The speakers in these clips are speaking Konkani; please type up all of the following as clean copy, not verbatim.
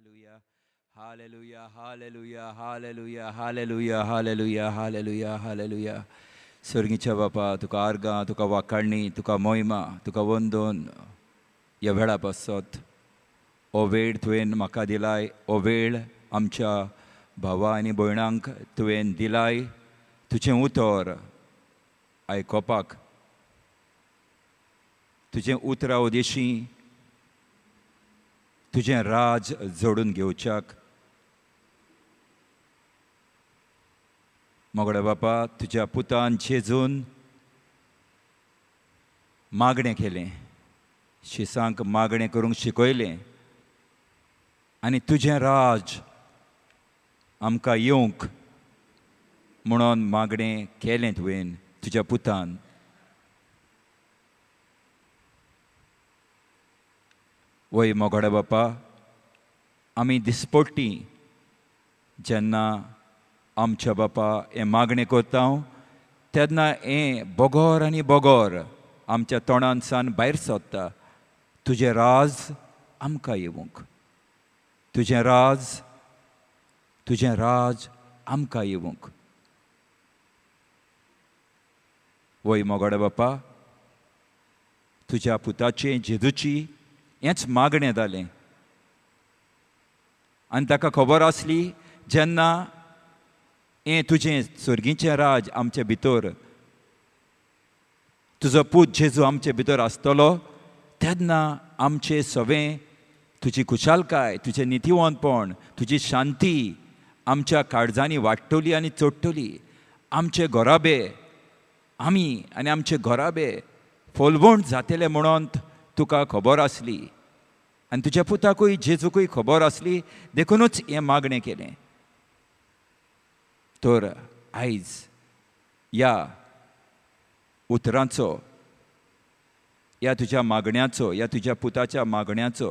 Hallelujah. Hallelujah. Hallelujah. Hallelujah. Hallelujah. Hallelujah. Hallelujah. Hallelujah. स्वर्गीच्या बापा तुका आर्गां तुका वाखाणणी तुका मोहिमा तुका वंदन ह्या वेळा पासत हो वेळ तुवें म्हाका दिलाय हो वेळ आमच्या भावा आनी भयणांक तुवें दिलाय तुजें उतर आयकोपाक तुजें उतरां उदेशी तुजें राज जोडून घेवच्याक मोगडे बापा तुज्या पुतान जेजून मागणें केलें शिसांक मागणें करूंक शिकयलें आनी तुजें राज आमकां येवंक म्हणून मागणें केलें तुवें तुज्या पुतान वय मोगडे बापा आमी दिसपट्टी जेन्ना आमच्या बापा हें मागणें करता तेन्ना हें बोगोर आनी बोगोर आमच्या तोंडान सावन भायर सरता तुजें राज आमकां येवंक तुजें राज आमकां येवंक वय मोगडे बापा तुज्या पुताचें जेजूची हेंच मागणें जालें आनी ताका खबर आसली जेन्ना हें तुजें स्वर्गीचें राज आमचे भितर तुजो पूत जेजू आमचे भितर आसतलो तेन्ना आमचें सगळें तुजी खुशालकाय तुजें नितीवंतपण तुजी शांती आमच्या काळजांनी वाडटली आनी चडटली आमचे घोराबे आमी आनी आमचे घोराबे फोलवण जातले म्हणून तुका खबर आसली आनी तुज्या पुताकूय जेजूकूय खबर आसली देखूनच हें मागणें केलें तर आयज ह्या उतरांचो ह्या तुज्या मागण्याचो ह्या तुज्या पुताच्या मागण्याचो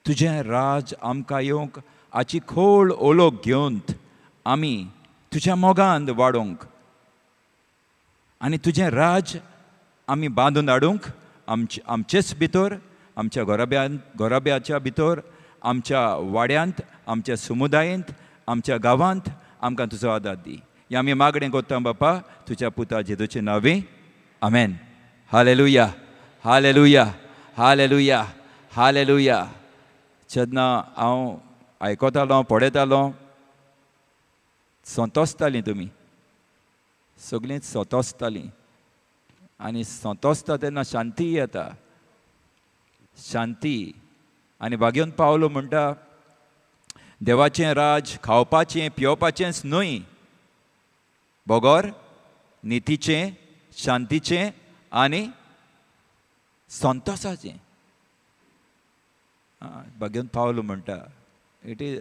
तुजें राज आमकां येवंक हाची खोल ओळख घेवन आमी तुज्या मोगान वाडोवंक आनी तुजें राज आमी बांदून हाडूंक आमचेच भितर आमच्या घोराब्याच्या भितर आमच्या वाड्यांत आमच्या समुदायांत आमच्या गांवांत आमकां तुजो आदार दी हें आमी मागणें करता बापा तुज्या पुता जेजूचे नांवे amen hallelujah hallelujah hallelujah hallelujah जेन्ना हांव आयकतालों पळयतालों संतोसतालीं तुमी सगळींच संतोसतालीं आनी संतोसता तेन्ना शांती येता शांती आनी भाग्योन पावलो म्हणटा देवाचें राज खावपाचें पिवपाचेंच न्हय बोगोर नितीचें शांतीचें आनी संतोसाचें भाग्योन पावलो म्हणटा it is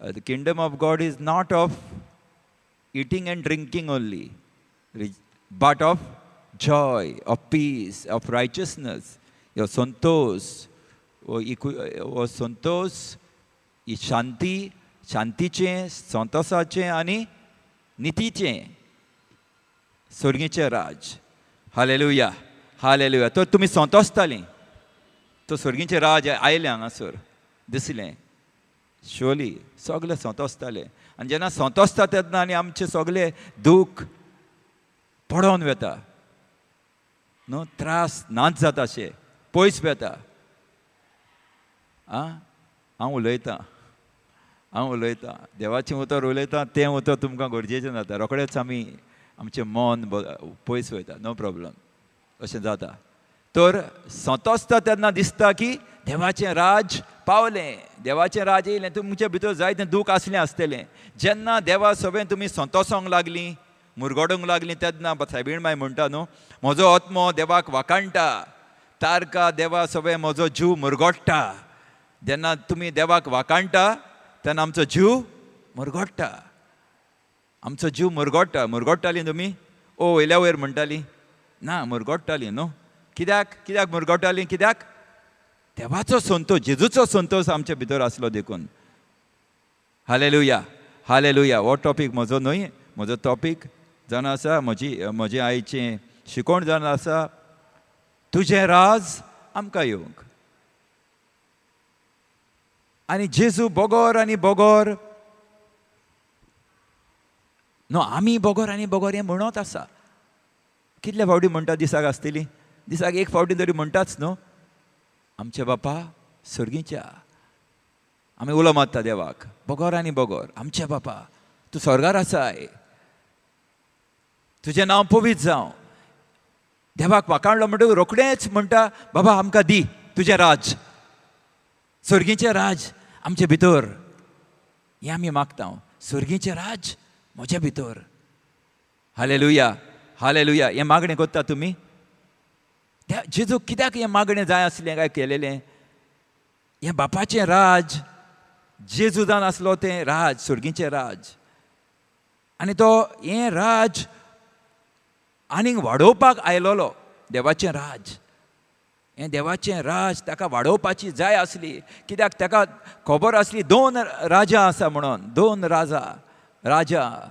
the kingdom of God is not of eating and drinking only but of joy, of peace, of righteousness, your संतोष वो संतोष ही शांतीचें संतोषाचें आनी नितीचें स्वर्गीचें राज हालेलुया हालेलुया तर तुमी संतोसतालीं तो स्वर्गीचें राज आयलें हांगासर दिसलें शोली सगळे संतोसताले आनी जेन्ना संतोसता तेन्ना आनी आमचें सगळें दूख पडोवन वेता न्हू त्रास नाच जाता अशें पयस वेता हांव उलयतां देवाचें उतर उलयतां तें उतर तुमकां गरजेचें जाता रोखडेंच आमचें मन पयस वयता नो प्रॉब्लम अशें जाता तर संतोसता तेन्ना दिसता की देवाचें राज पावलें देवाचें राज येयलें तुमचे भितर जायतें दूख आसलें आसतलें जेन्ना देवा सगळें तुमी संतोसोंक लागलीं मुरगोडूंक लागलीं तेन्ना सायबीण बाय म्हणटा न्हू म्हजो आत्मो देवाक वाखाणटा तारका देवा सगळें म्हजो जीव मुरगोडटा जेन्ना तुमी देवाक वाखाणटा तेन्ना आमचो जीव मुरगोडटा आमचो जीव मुरगोडटालीं तुमी वयल्या वयर म्हणटालीं ना मुरगोडटालीं न्हू कित्याक मुरगोडटालीं कित्याक देवाचो संतोश जेजूचो संतोश आमच्या भितर आसलो देखून हालेलुया हालेलुया हो टॉपीक म्हजो न्हय म्हजो टॉपीक जावन आसा म्हजे आईचें शिकोवण जावन आसा तुजें राज आमकां येवंक आनी जेजू बोगोर आनी बोगोर न्हू आमी बोगोर आनी बोगोर हें म्हणत आसा. कितले फावटी म्हणटा दिसाक आसतली, दिसाक एक फावटी तरी म्हणटाच न्हू. आमचे बापा सर्गीच्या, आमी उलो मारता देवाक, बोगोर आनी बोगोर, आमचे बापा तूं स्वर्गार आसाय, तुजें नांव पवित्र जावं. देवाक वाकाणलो म्हणटकूच रोखडेंच म्हणटा बाबा आमकां दी तुजें राज, सर्गीचें राज आमचे भितर. हें आमी मागता, सर्गीचें राज म्हज्या भितर. Hallelujah, hallelujah. हें मागणें करता तुमी? जेजू कित्याक हें मागणें जाय आसलें काय केलेलें? हें बापाचें राज जेजूदान आसलो तें राज, सर्गीचें राज. आनी तो हें राज आनीक वाडोवपाक आयलोलो, देवाचें राज. हें देवाचें राज ताका वाडोवपाची जाय आसली, कित्याक ताका खबर आसली 2 राजा आसा म्हणून. 2 राजा,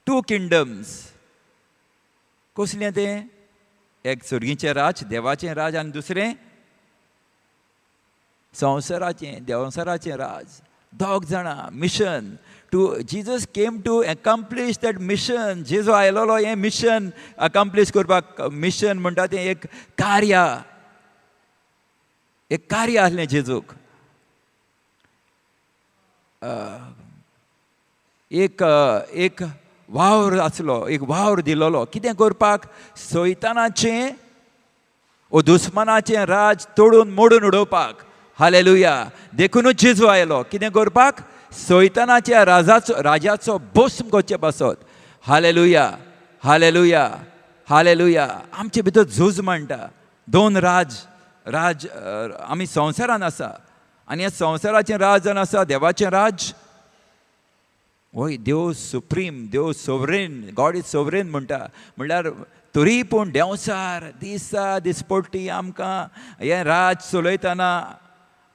2 किंगडम्स. कसलें तें? एक सर्गीचें राज, देवाचें राज, आनी दुसरें संवसाराचें राज. 2 जाणां mission to Jesus came to accomplish that mission. जेजू आयलोलो हें मिशन अकम्प्लीश करपाक. मिशन म्हणटा तें एक कार्य आसलें जेजूक. एक वावर आसलो, एक वावर दिलोलो. कितें करपाक? सैतानाचें ओ दुस्मनाचें राज तोडून मोडून उडोवपाक. हालेलुया. देखूनच जेजू आयलो. कितें करपाक? सैतानाच्या राजाचो भस्म करचे पासत. Hallelujah, hallelujah, hallelujah. आमचे भितर झूज म्हणटा 2 राज आमी संवसारान आसा, आनी ह्या संवसाराचें राज जावन आसा देवाचें राज. वय देव सुप्रीम, देव सोवरेन, गॉड इज सोवरेन म्हणटा. म्हणल्यार तरी पूण देंवसार दिसा दिसपट्टी आमकां हें राज चलयतना,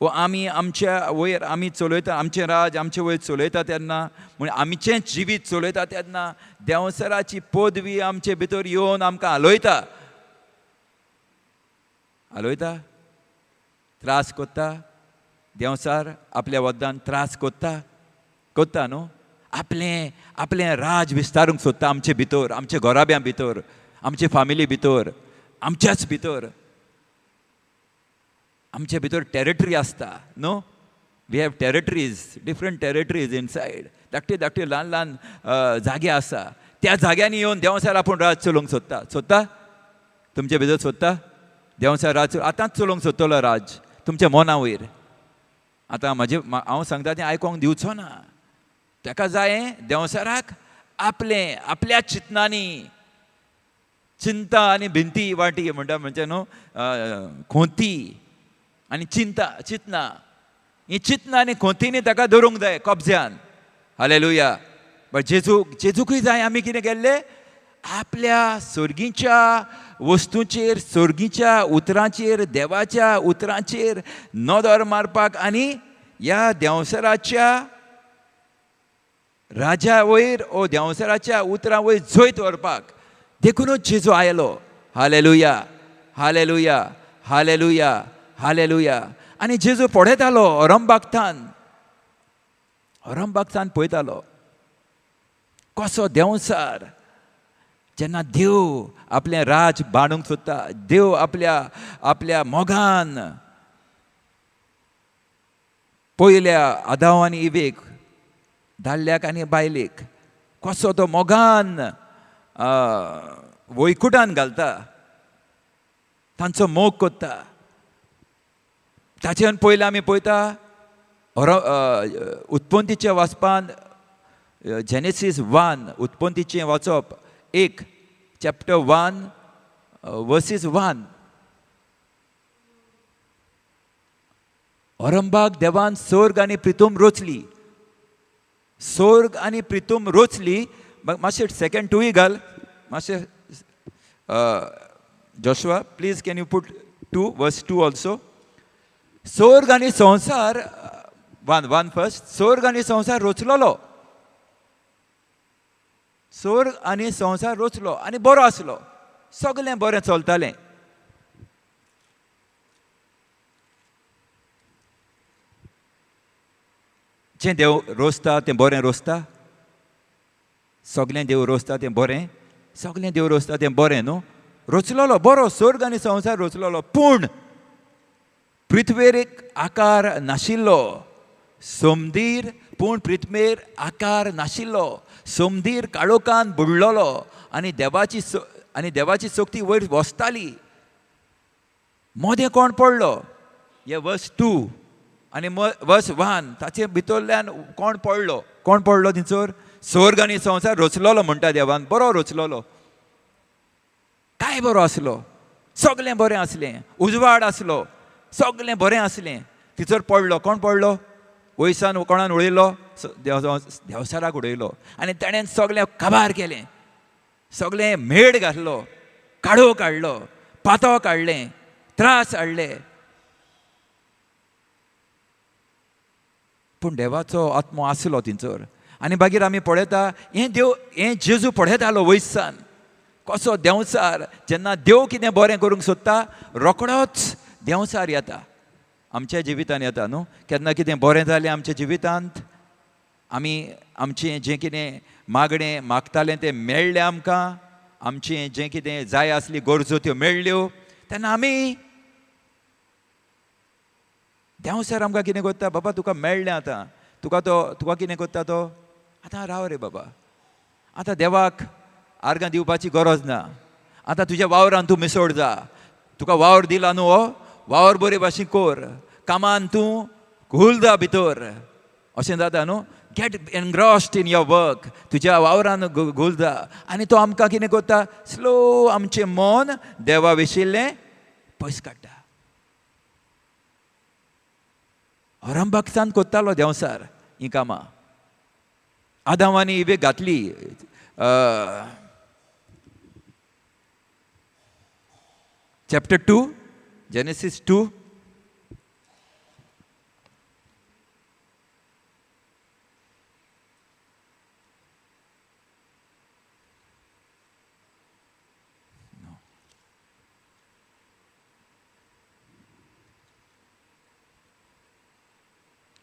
वो आमी आमच्या वयर आमी चलयता, आमचें राज आमचे वयर चलयता तेन्ना, म्हण आमचेंच जिवीत चलयता तेन्ना देंवसाराची पदवी आमचे भितर येवन आमकां हालयता. त्रास कोत्ता. देंवसार आपल्या वद्दान त्रास कोत्ता न्हू. आपलें राज विस्तारूंक सोदता आमचे भितर, आमच्या घोराब्यां भितर, आमचे फामिली भितर, आमच्याच भितर. आमचे भितर टेरिटरी आसता न्हू. We have territories, different territories inside. धाकटे ल्हान जागे आसा. त्या जाग्यांनी येवन देंवसार आपूण राज चलोवंक सोदता. तुमचे भितर सोदता देंवसार राज. आतांच चलोवंक सोदतलो राज तुमच्या मना वयर. आतां हांव सांगता तें आयकोंक दिवचो ना. ताका जाय देंवसाराक आपल्या चिंतनांनी चिंता आनी भिंती वाटी म्हणटा म्हणजे न्हू, खोंती आनी चिंतना, ही चिंतना आनी खोंतीनी ताका धरूंक जाय कब्ज्यान. हालेलुया. बट जेजूकय जाय आमी कितें केल्लें? आपल्या सर्गीच्या वस्तूंचेर, सर्गीच्या उतरांचेर, देवाच्या उतरांचेर नदर मारपाक आनी ह्या देंवसाराच्या राजा वयर ओ देंवसाराच्या उतरां वयर जैत व्हरपाक. देखूनच जेजू आयलो. Hallelujah, hallelujah, hallelujah, hallelujah. आनी जेजू पळयतालो अरमबागतान पळयतालो कसो देंवसार जेन्ना देव आपलें राज बांदूंक सोदता, देव आपल्या मोगान पयल्या आदाव आनी इवेक, दादल्याक आनी बायलेक कसो तो मोगान वैकुठान घालता, तांचो मोग कोत्ता. ताचे पयलीं आमी पळयता उत्पत्तीच्या वाचपान जेनेसीस 1, उत्पत्तीचें वाचप 1, चॅप्टर 1 वर्सीस 1. अरंबाग देवान सर्ग आनी प्रितूम रोचली. सर्ग आनी प्रितूम रोचली. मातशें सेकंड 2 घाल मातशें. Joshua please can you put 2 वर्स 2 ऑल्सो. सर्ग आनी संवसार 1 फर्स्ट. सर्ग आनी संवसार रोचलोलो. सर्ग आनी संवसार रोचलो आनी बरो आसलो. सगळें बरें चलतालें. जें देव रोसता तें बरें रोसता, सगलें देव रोसता तें बरें, सगलें देव रोसता तें बरें न्हू. रोचलोलो बरो स्वर्ग आनी संवसार रोचलोलो, पूण पृथ्वेर एक आकार नाशिल्लो. समंदीर पूण पृथ्वेर आकार नाशिल्लो. समंदीर काळोखान बुडलोलो आनी देवाची सोक्ती वयर वसताली. मोदें कोण पडलो, हे वर्स 2 आनी वर्स 1 ताचे भितरल्यान कोण पडलो थिंचोर. स्वर्ग आनी संवसार रचलोलो म्हणटा देवान, बरो रचलोलो, काय बरो आसलो, सगलें बरें आसलें, उजवाड आसलो, सगलें बरें आसलें. थिंचोर पडलो, कोण पडलो, वयसान कोणान उडयलो, देवसाराक उडयलो. आनी ताणें सगलें काबार केलें, सगलें मेड घातलो, काडो काडलो, पातो काडलें, त्रास हाडले. पूण देवाचो आत्मो आसलो थिंचोर. आनी मागीर आमी पळयता हें जेजू पळयतालो वयसान. कसो देंवसार, जेन्ना देव कितें बरें करूंक सोदता रोखडोच देंवसार येता, आमच्या जिवितांत येता न्हू. केन्ना कितें बरें जालें आमच्या जिवितांत, आमी आमचें जें कितें मागणें मागतालें तें मेळ्ळें आमकां, आमचें जें कितें जाय आसली गरजो त्यो मेळ्ळ्यो, तेन्ना आमी देंवसार आमकां कितें करता, बाबा तुका मेळ्ळें आतां, तुका कितें करता तो, आतां राव रे बाबा, आतां देवाक आर्गां दिवपाची गरज ना, आतां तुज्या वावरान तूं मिसळ जा, तुका वावर दिला न्हू हो, वावर बरे भाशेन कर, कामान तूं घुल जा भितर, अशें जाता न्हू. Get engrossed in your work, तुज्या वावरान घुल जा. आनी तो आमकां कितें करता, स्लो आमचें मन देवा विशींलें पयस काडटा. अरंभक्सान कोत्तालो देंवसार हीं कामां. आदामानी इवे घातली, चॅप्टर 2, जेनेसीस 2.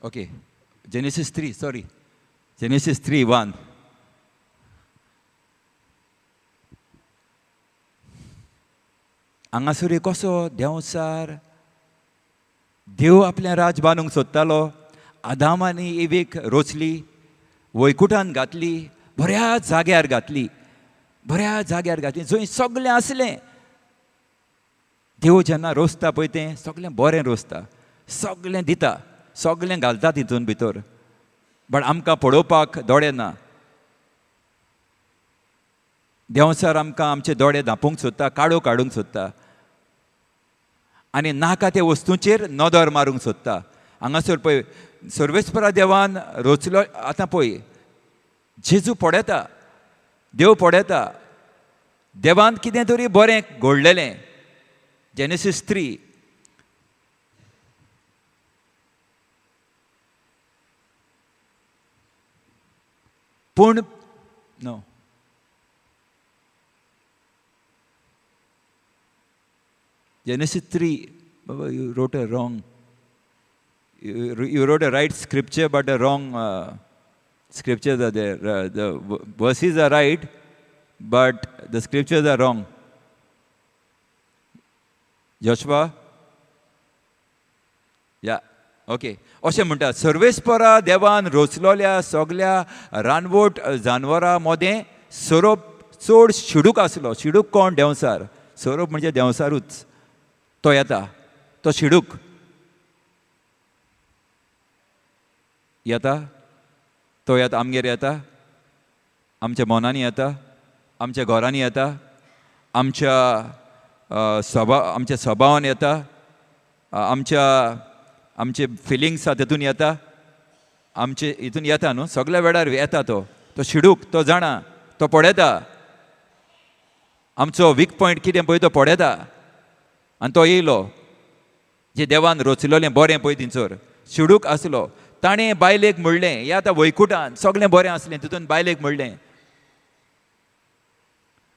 Okay, Genesis 3, sorry. Genesis 3:1. हांगासर कसो देंवसार, देव आपलें राज बांदूंक सोदतालो. आदामानी इवेक रोचली, वैकुठान घातली, बऱ्या जाग्यार घातली, जंय सगलें आसलें. देव जेन्ना रोसता पळय तें सगलें बरें रोसता, सगलें दिता, सगलें घालता तितून भितर. बट आमकां पळोवपाक दोळे ना. देंवसार आमकां आमचे दोळे धांपूंक सोदता, काडो काडूंक सोदता, आनी नाका ते वस्तूंचेर नदर मारूंक सोदता. हांगासर पळय सर्वेस्परा देवान रोचलो. आतां पळय जेजू पळयता, देव पळयता, देवान कितें तरी बरें घडलेलें. जेनेसीस 3. पूण no, Genesis 3, Baba, you wrote a wrong. You wrote a right scripture, but a wrong scriptures are there. The verses are right, but the scriptures are wrong. Joshua? Yeah, okay. अशें म्हणटा, सर्वेस्परा देवान रोचलोल्या सगल्या रानवट जानवरां मदें सोरोप चड शिडूक आसलो. शिडूक कोण, देंवसार. सोरोप म्हणजे देंवसारूच. तो येता, तो शिडूक येता, तो येता आमगेर येता, आमच्या मनांनी येता, आमच्या घरांनी येता, आमच्या स्वभावान येता, आमचे फिलिंग्स आसा तेतून येता, आमचे हितून येता न्हू, सगळ्या वेळार येता तो शिडूक. तो जाणा, तो पळयता आमचो वीक पॉयंट कितें पळय तो पळयता. आनी तो येयलो जे देवान रोचलोलें बरें पळय थिंचोर शिडूक आसलो. ताणें बायलेक म्हणलें, हें आतां वैकुठान सगलें बरें आसलें, तितून बायलेक म्हणलें,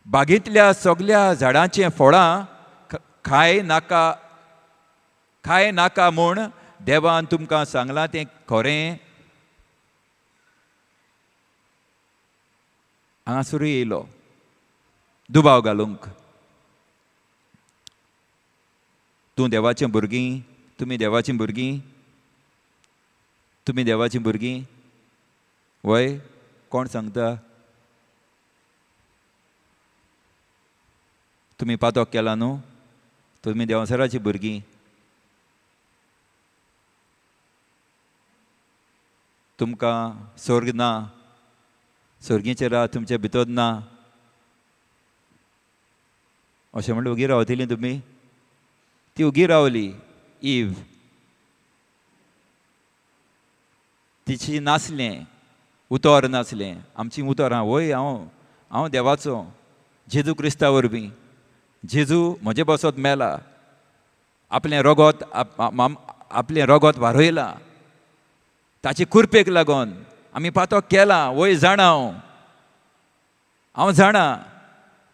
बागेंतल्या सगल्या झाडांचें फळां खाय नाका म्हूण देवान तुमकां सांगलां तें खरें. हांगासरूय येयलो दुबाव घालूंक. तूं देवाचें भुरगीं, तुमी देवाचीं भुरगीं, तुमी देवाचीं भुरगीं, वय कोण सांगता? तुमी पातोक केला न्हू, तुमी देंवसराचीं भुरगीं. तुमकां स्वर्ग ना, स्वर्गीचें राज तुमचे भितर ना अशें म्हणून उगी रावतलीं तुमी. ती उगी रावली ईव, तिची नासलें उतर नासलें. आमची उतर वय हांव देवाचो जेजू क्रिस्ता वरवीं. जेजू म्हजे बसत मेला, आपलें रगत वारोयलां, ताचे कुरपेक लागून आमी पातोक केलां. वय जाणा हांव जाणा,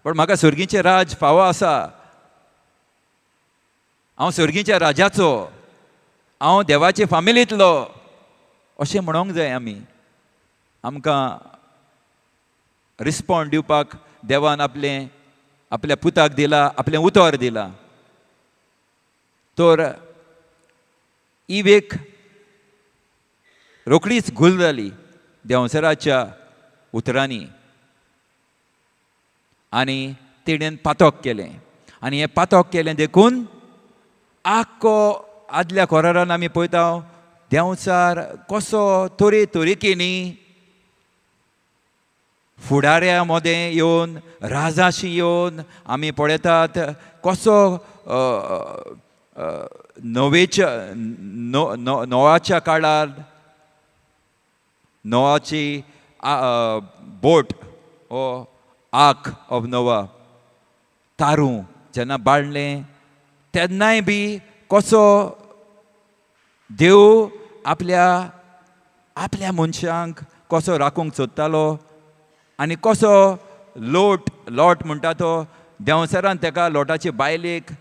पण म्हाका स्वर्गीचें राज फावो आसा. हांव स्वर्गीच्या राजाचो, हांव देवाचे फामिलींतलो अशें म्हणोंक जाय आमी. आमकां रिस्पॉन्ड दिवपाक देवान आपल्या पुताक दिला, आपलें उतर दिलां. तर ईवेक रोखडीच घुल जाली देंवसराच्या उतरांनी आनी तेणेन पातोक केलें. आनी हें पातोक केलें देखून आख्खो आदल्या कोरारान आमी पळयता देंवचार कसो तरेतरेकेनी फुडाऱ्या मोदें येवन, राजाशी येवन आमी पळयतात कसो नोवाच्या काळार नोवाची बोट ओ आर्क ऑफ नोवा तारू जेन्ना बाळ्ळें तेन्नाय बी कसो देव आपल्या मनशांक कसो राखूंक सोदतालो आनी कसो लोट म्हणटा तो देंवसरान तेका लोटाचे बायलेक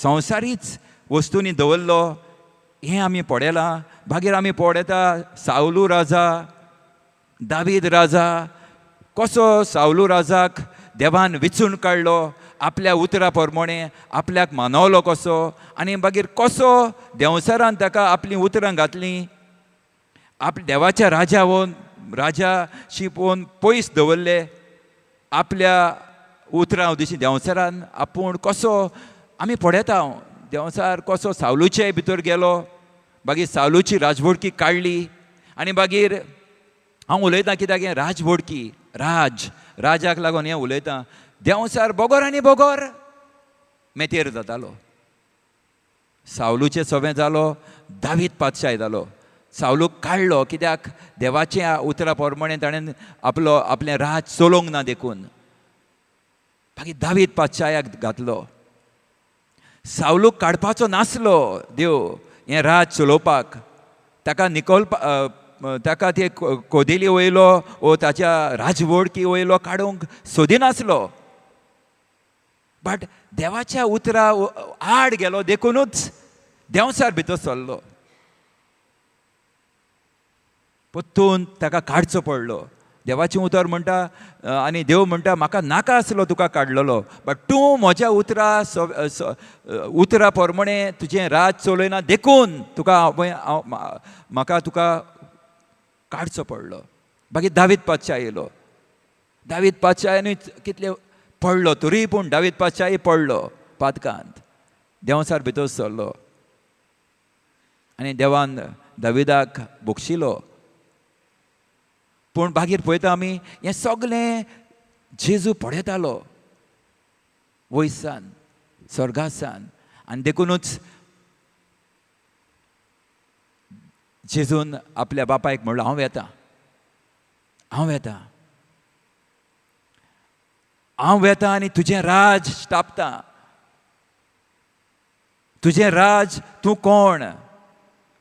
संवसारीच वस्तूंनी दवरलो हें आमी पळयलां. मागीर आमी पळयता सावलू राजा, दावीद राजा, कसो सावलू राजाक देवान वेंचून काडलो आपल्या उतरा प्रमाणें, आपल्याक मानवलो कसो, आनी मागीर कसो देंवसरान ताका आपलीं उतरां घातलीं. देवाच्या राजाशी पोवन पयस दवरले आपल्या उतरां उदेशी देंवसरान आपूण कसो आमी पळयता देंवसार कसो सावलूचे भितर गेलो, मागीर सावलूची राजवडकी काडली. आनी मागीर हांव उलयतां कित्याक हें राजवडकी राजाक लागून हें उलयतां. देंवसार बोगोर आनी बोगोर मेतेर जातालो. सावलूचें सवें जालो, दावीद पातशाय जालो. सावलूक काडलो कित्याक देवाच्या उतरा प्रमाणें ताणें आपलें राज चलोवंक ना देखून. मागीर दावीद पातशायाक घातलो. सावलूक काडपाचो नासलो देव हें राज चलोवपाक. ताका ते कोदेली वयलो वो ताच्या राजवडकी वयलो काडूंक सोदिनासलो. बट देवाच्या उतरा आड गेलो देखूनच देंवसार भितर सरलो. परतून ताका काडचो पडलो. देवाचें उतर म्हणटा आनी देव म्हणटा म्हाका नाका आसलो तुका काडलेलो, बट तूं म्हज्या उतरा प्रमाणें तुजें राज चलयना देखून म्हाका तुका काडचो पडलो. मागीर दावीद पातशाह येयलो. दावीद पातशायानूय कितले पडलो तरी पूण दावीद पातशाय पडलो पातकांत. देंवसार भितर सरलो आनी देवान दाविदाक बक्षिलो. पूण मागीर पळयता आमी हें सगळें जेजू पळयतालो वयसान स्वर्गासान. आनी देखूनच जेजून आपल्या बापायक म्हणलो हांव येता आनी तुजें राज स्थापता. तुजें राज तूं कोण?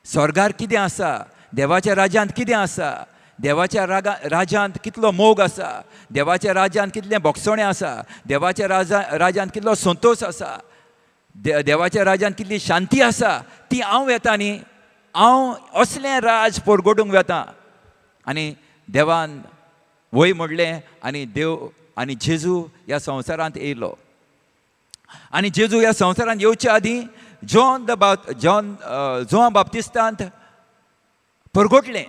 स्वर्गार कितें आसा? देवाच्या राज्यांत कितें आसा? देवाच्या राज्यांत कितलो मोग आसा? देवाच्या राज्यांत कितलें बोगसणें आसा? देवाच्या राज्यांत कितलो संतोश आसा? देवाच्या राज्यांत कितली शांती आसा? ती हांव येता न्ही. हांव असलें राज परगटूंक वेता. आनी देवान वय म्हणलें आनी देव आनी जेजू ह्या संवसारांत येयलो. आनी जेजू ह्या संवसारांत येवच्या आदीं जॉन बाप्तिस्तांत परगोटलें.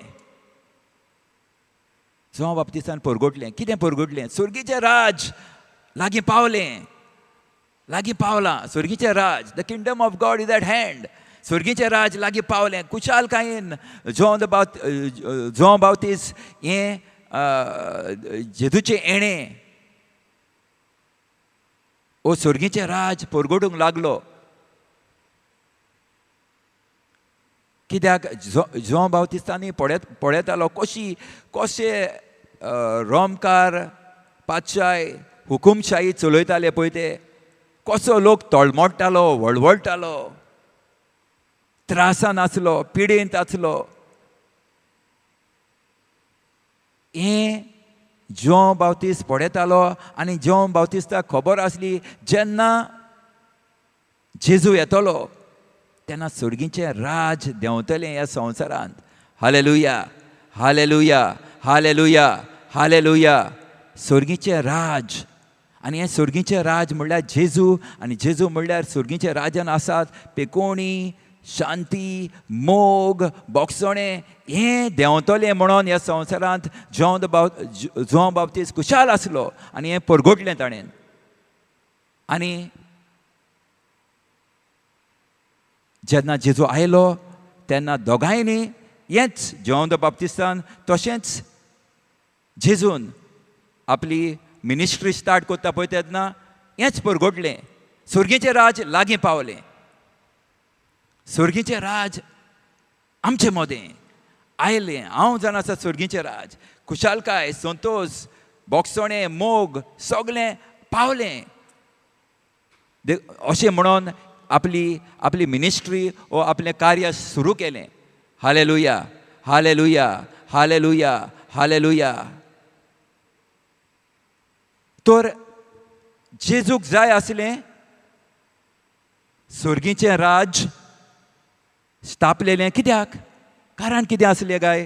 जॉन बाप्तिस्तान परगोटलें. कितें परगोटलें? सुर्गीचें राज लागीं पावलें, लागीं पावलां. सुर्गीचें राज, the kingdom of God is at hand. सुर्गीचें राज लागीं पावलें. कुशालकायेन जॉन बाप्तिस्ट हें जेजूचें येणें ओ सुर्गीचें राज परगोटूंक लागलो. कित्याक जॉन बाप्तिस्तांनी पळयतालो कशे रोमकार पातशाय हुकुमशाही चलयताले पळय ते, कसो लोक तळमळटालो, वळवळटालो, त्रासान आसलो, पिडेंत आसलो. हें जॉन बाप्तिस्ट पळयतालो आनी जॉन बाप्तिस्ताक खबर आसली जेन्ना जेजू येतलो तेन्ना सुर्गीचें राज देंवतलें ह्या संवसारांत. Hallelujah, hallelujah, hallelujah, hallelujah. सुर्गीचें राज. आनी हें सुर्गीचें राज म्हणल्यार जेजू, आनी जेजू म्हणल्यार सुर्गीचें राजान आसात पेकोणी, शांती, मोग, बोगसणें हें देंवतलें म्हणून ह्या संवसारांत जॉन बाप्तिस्ट खुशाल आसलो आनी हें परगोटलें ताणें. आनी जेन्ना जेजू आयलो तेन्ना दोगांयनी हेंच जॉन बाप्तिस्तान तशेंच जेजून आपली मिनिस्ट्री स्टार्ट करता पळय तेन्ना हेंच परगोटलें. सुर्गीचें राज लागीं पावलें. सुर्गीचें राज आमचे मदें आयलें. हांव जावन आसा सुर्गीचें राज. खुशालकाय, संतोश, बोगसणें, मोग सगळें पावलें. अशें म्हणून आपली मिनिस्ट्री वो आपलें कार्य सुरू केलें. हालेलुया, हालेलुया, हालेलुया, हालेलुया. तर जेजूक जाय आसलें सुर्गीचें राज स्थापलेलें. कित्याक? कारण कितें आसलें काय?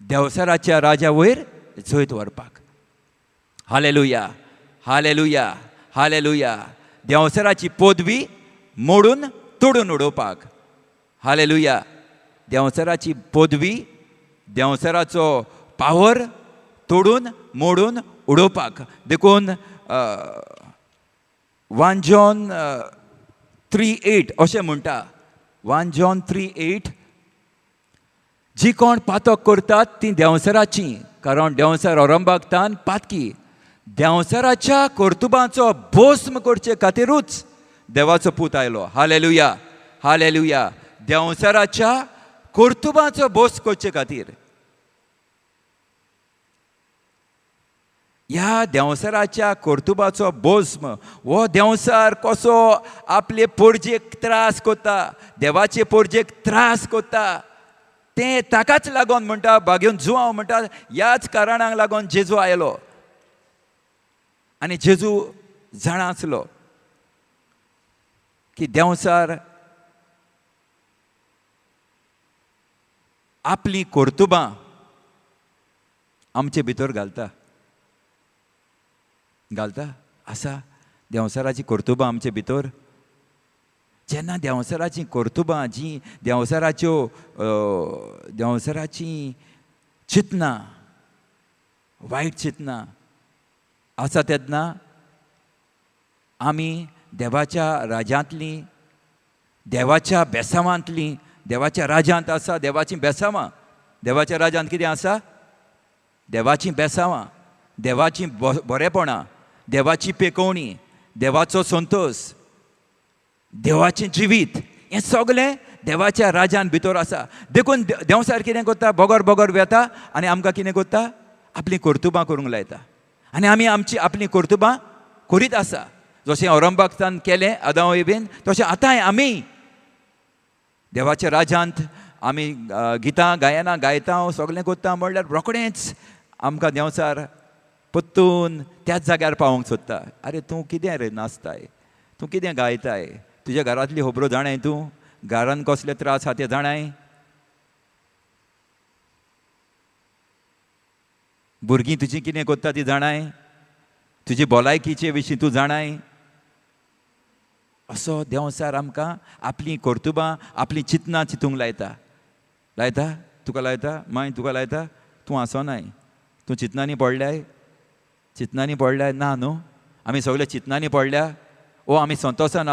देंवसराच्या राजा वयर जैत व्हरपाक. Hallelujah, hallelujah, hallelujah. देंवसराची पदवी मोडून तोडून उडोवपाक. हालेलुया. देंवसराची पदवी, देंवसराचो पावर तोडून मोडून उडोवपाक. देखून 1 जॉन 3:8 अशें म्हणटा. 1 जॉन 3:8 जी कोण पातक करतात ती देंवसराची, कारण देंवसर औरंबागतान पातकी. देंवसराच्या कर्तुबांचो भस्म करचे खातीरूच देवाचो पूत आयलो. Hallelujah, hallelujah. देंवसराच्या कर्तुबांचो भस्म करचे खातीर. ह्या देंवसराच्या कर्तुबाचो भस्म हो देंवसर कसो आपले पोरजेक त्रास कोता, देवाचे पोरजेक त्रास कोता, तें ताकाच लागून म्हणटा, बागेवन जुवांव म्हणटा, ह्याच कारणाक लागून जेजू आयलो. आनी जेजू जाणा आसलो की देंवसर आपली कर्तुबां आमचे भितर घालता आसा. देंवसराची कर्तुबां आमचे भितर. जेन्ना देंवसराची कर्तुबां जी देंवसराची चिंतना, वायट चिंतना आसा तेन्ना आमी देवाच्या राजांतलीं, देवाच्या बेसांवांतलीं, देवाच्या राजांत आसा देवाचीं बेसांवां. देवाच्या राजांत कितें आसा? देवाचीं बेसांवां, देवाचीं बरेपणां, देवाची पेकोवणी, देवाचो संतोश, देवाचें जिवीत, हें सगळें देवाच्या राजान भितर आसा. देखून देंवसर कितें करता? बोगोर बोगोर वेता आनी आमकां कितें करता? आपलीं कर्तुबां करूंक लायता. आनी आमी आपलीं कर्तुबां करीत आसा. जशें औरंगाबादान केलें आदां एबेन, तशें आतांय आमी देवाच्या राजांत आमी गितां गायनां गायता, सगळें करता म्हणल्यार रोखडेंच आमकां देंवसर पत्तून त्याच जाग्यार पावोंक सोदता. आरे तूं कितें रे नाचताय? तूं कितें गायताय? तुज्या घरांतली खबरो जाणाय? तूं घरान कसले त्रास आहा ते जाणाय? भुरगीं तुजी कितें कोत्ता ती जाणाय, तुजी भलायकीचे विशीं तूं जाणाय. असो देंवचार आमकां आपलीं कर्तुबां, आपलीं चिंतनां चिंतूंक लायता. तुका लायता, माय तुका लायता, तूं आसोनाय. तूं चिंतनांनी पडल्याय ना न्हू. आमी सगळे चिंतनांनी पडल्या ओ आमी संतोशान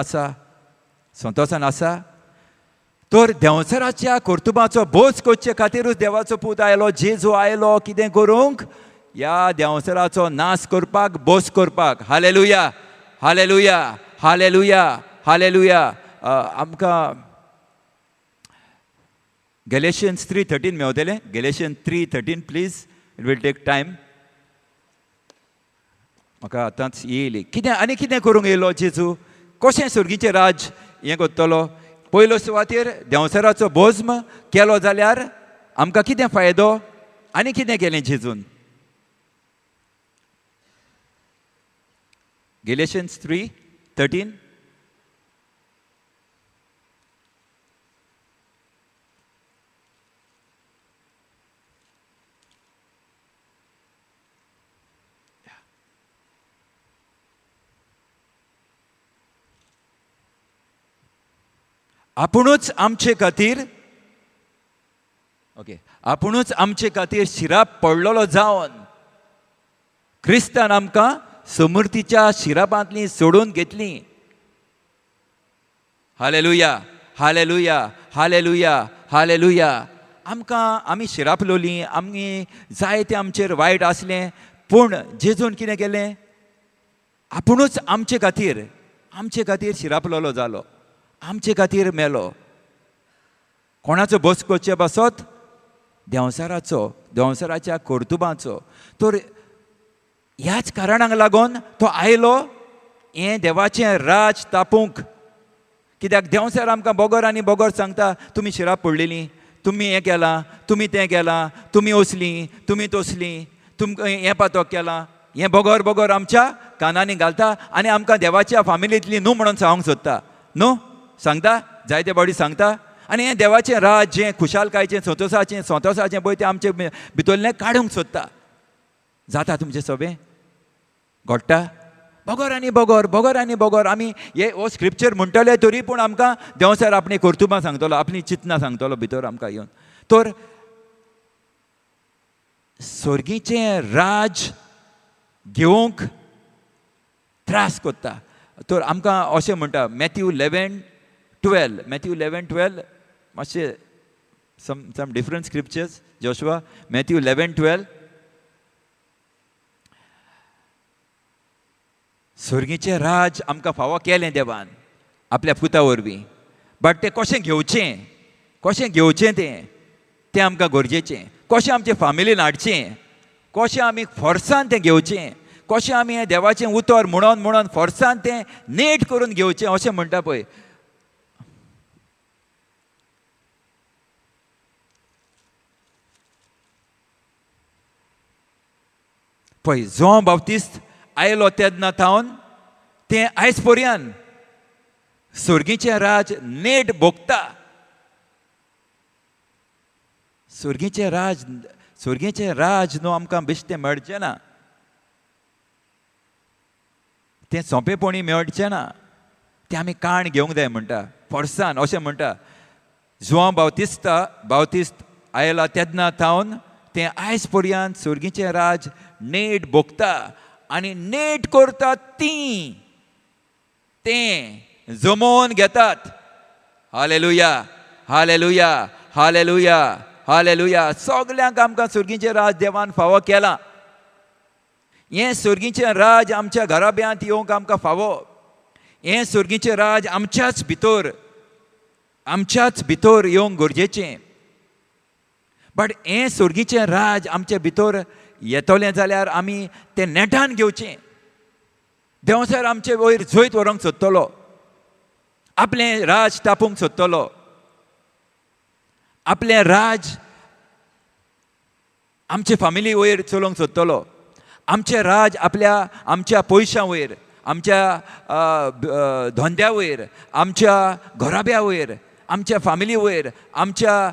आसा. तर देंवचाराच्या कर्तुबाचो बोज करचे खातीरूच देवाचो पूत आयलो, जेजू आयलो कितें करूंक, ह्या देंवचाराचो नाश करपाक, बोज करपाक. Hallelujah, hallelujah, hallelujah, hallelujah. आमकां गॅलेशियन्स 3:13 मेळटलें. Galatians 3:13 please. It will take time. म्हाका आतांच येयली. आनी कितें करूंक येयलो जेजू, कशें सुर्गीचें राज हें करतलो. पयलो सुवातेर देंवचाराचो बोज्म केलो जाल्यार आमकां कितें फायदो, आनी कितें केलें जेजून. गॅलेशियन्स 3:13. आपुणूच आमचे खातीर शिराप पडलेलो जावन क्रिस्तान आमकां समृद्धीच्या शिरापांतलीं सोडून घेतली. Hallelujah, hallelujah, hallelujah, hallelujah. आमी शिरापलोलीं, आमी जायतें आमचेर वायट आसलें, पूण जेजून कितें केलें, आपुणूच आमचे खातीर शिरापलोलो जालो, आमचे खातीर मेलो. कोणाचो बोस करचे बसत, देंवचाराच्या कर्तुबाचो. तर ह्याच कारणाक लागून तो आयलो हें देवाचें राज तापूंक. कित्याक देंवचार आमकां बोगोर आनी बोगोर सांगता, तुमी शिराप पडलेलीं, तुमी हें केलां, तुमी तें केलां, तुमी असलीं, तुमी तसलीं, तुमकां हें पातक केलां. हें बोगोर बोगोर आमच्या कानांनी घालता आनी आमकां देवाच्या फामिलींतलीं न्हू म्हणून सांगूंक सोदता. न्हू सांगता, जायते फावटी सांगता. आनी हें देवाचें राज जें खुशालकायेचें, संतोशाचें पळय तें आमचे भितरलें काडूंक सोदता. जाता तुमचें सगळें घडटा. बोगोर आनी बोगोर, बोगोर आनी बोगोर. आमी हे हो स्क्रिप्चर म्हणटले तरी पूण आमकां देंवचार आपणी कर्तुबां सांगतलो, आपलीं चिंतनां सांगतलो भितर आमकां येवन. तर स्वर्गीचें राज घेवंक त्रास कोत्ता. तर आमकां अशें म्हणटा मॅथ्यू 11:12 मातशें some different scriptures. Joshua Matthew 11:12. स्वर्गीचें राज आमकां फावो केलें देवान आपल्या पुता वरवीं, बट तें कशें घेवचें तें आमकां गरजेचें. कशें आमचे फामिलीन हाडचें, कशें आमी फोर्सान तें घेवचें, कशें आमी हें देवाचें उतर म्हणून फोर्सान तें नेट करून घेवचें अशें म्हणटा पळय. जॉन बाप्तिस्त आयलो तेन्ना थावन तें आयज पर्यंत स्वर्गीचें राज नेट भोगता. स्वर्गीचें राज न्हू आमकां बेश्टें मेळचें ना, तें सोंपेपणी मेळचें ना, तें आमी काण घेवंक जाय म्हणटा फोर्सान. अशें म्हणटा जॉन बाप्तिस्त आयला तेन्ना थावन तें आयज पर्यंत स्वर्गीचें राज नेट भोगता. आनी नेट करतात तें जमोवन घेतात. Hallelujah, hallelujah, hallelujah, hallelujah. सगल्यांक आमकां स्वर्गीचें राज देवान फावो केलां. हें स्वर्गीचें राज आमच्या घराब्यांत येवंक आमकां फावो. हें स्वर्गीचें राज आमच्याच भितर येवंक गरजेचें. बट हें स्वर्गीचें राज आमच्या भितर येतलें जाल्यार आमी तें नेटान घेवचें. देंवचार आमचे वयर जैत व्हरोंक सोदतलो, आपलें राज तापोवंक सोदतलो, आपलें राज आमचे फामिली वयर चलोवंक सोदतलो, आमचें राज आमच्या पयशां वयर, आमच्या धंद्या वयर, आमच्या घराब्या वयर, आमच्या फामिली वयर, आमच्या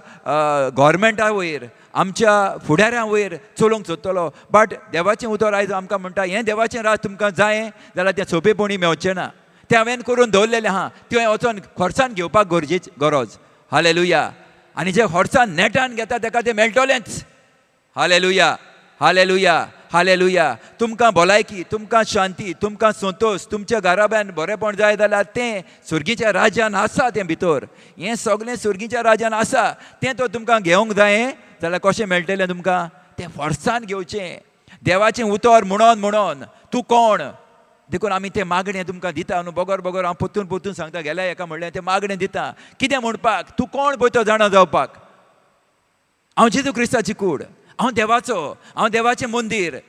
गव्हर्मेंटा वयर, आमच्या फुडाऱ्यां वयर चलोवंक सोदतलो. बट देवाचें उतर आयज आमकां म्हणटा हें देवाचें राज तुमकां जायें जाल्यार तें सोंपेपणी मेळचें ना. तें हांवें करून दवरलेलें आहा, तें वचोन खर्चान घेवपाक गरज. हालेलुया. आनी जे खर्चान नेटान घेता ताका तें मेळटलेंच. Hallelujah, hallelujah, hallelujah. तुमकां भलायकी, तुमकां शांती, तुमकां संतोश, तुमच्या घराब्यान बरेंपण जाय जाल्यार तें सुर्गीच्या राज्यान आसा. तें भितर हें सगळें सुर्गीच्या राज्यान आसा. तें तो तुमकां घेवंक जायें जाल्यार कशें मेळटलें तुमकां? तें वर्सान घेवचें. देवाचें उतर म्हणून तूं कोण देखून आमी तें मागणें तुमकां दिता न्हू. बगर हांव परतून सांगता. गेल्या एका म्हणलें तें मागणें दिता. कितें म्हणपाक? तूं कोण पळय तो जाणा जावपाक. हांव जेजू क्रिस्ताची कूड, हांव देवाचें मंदीर.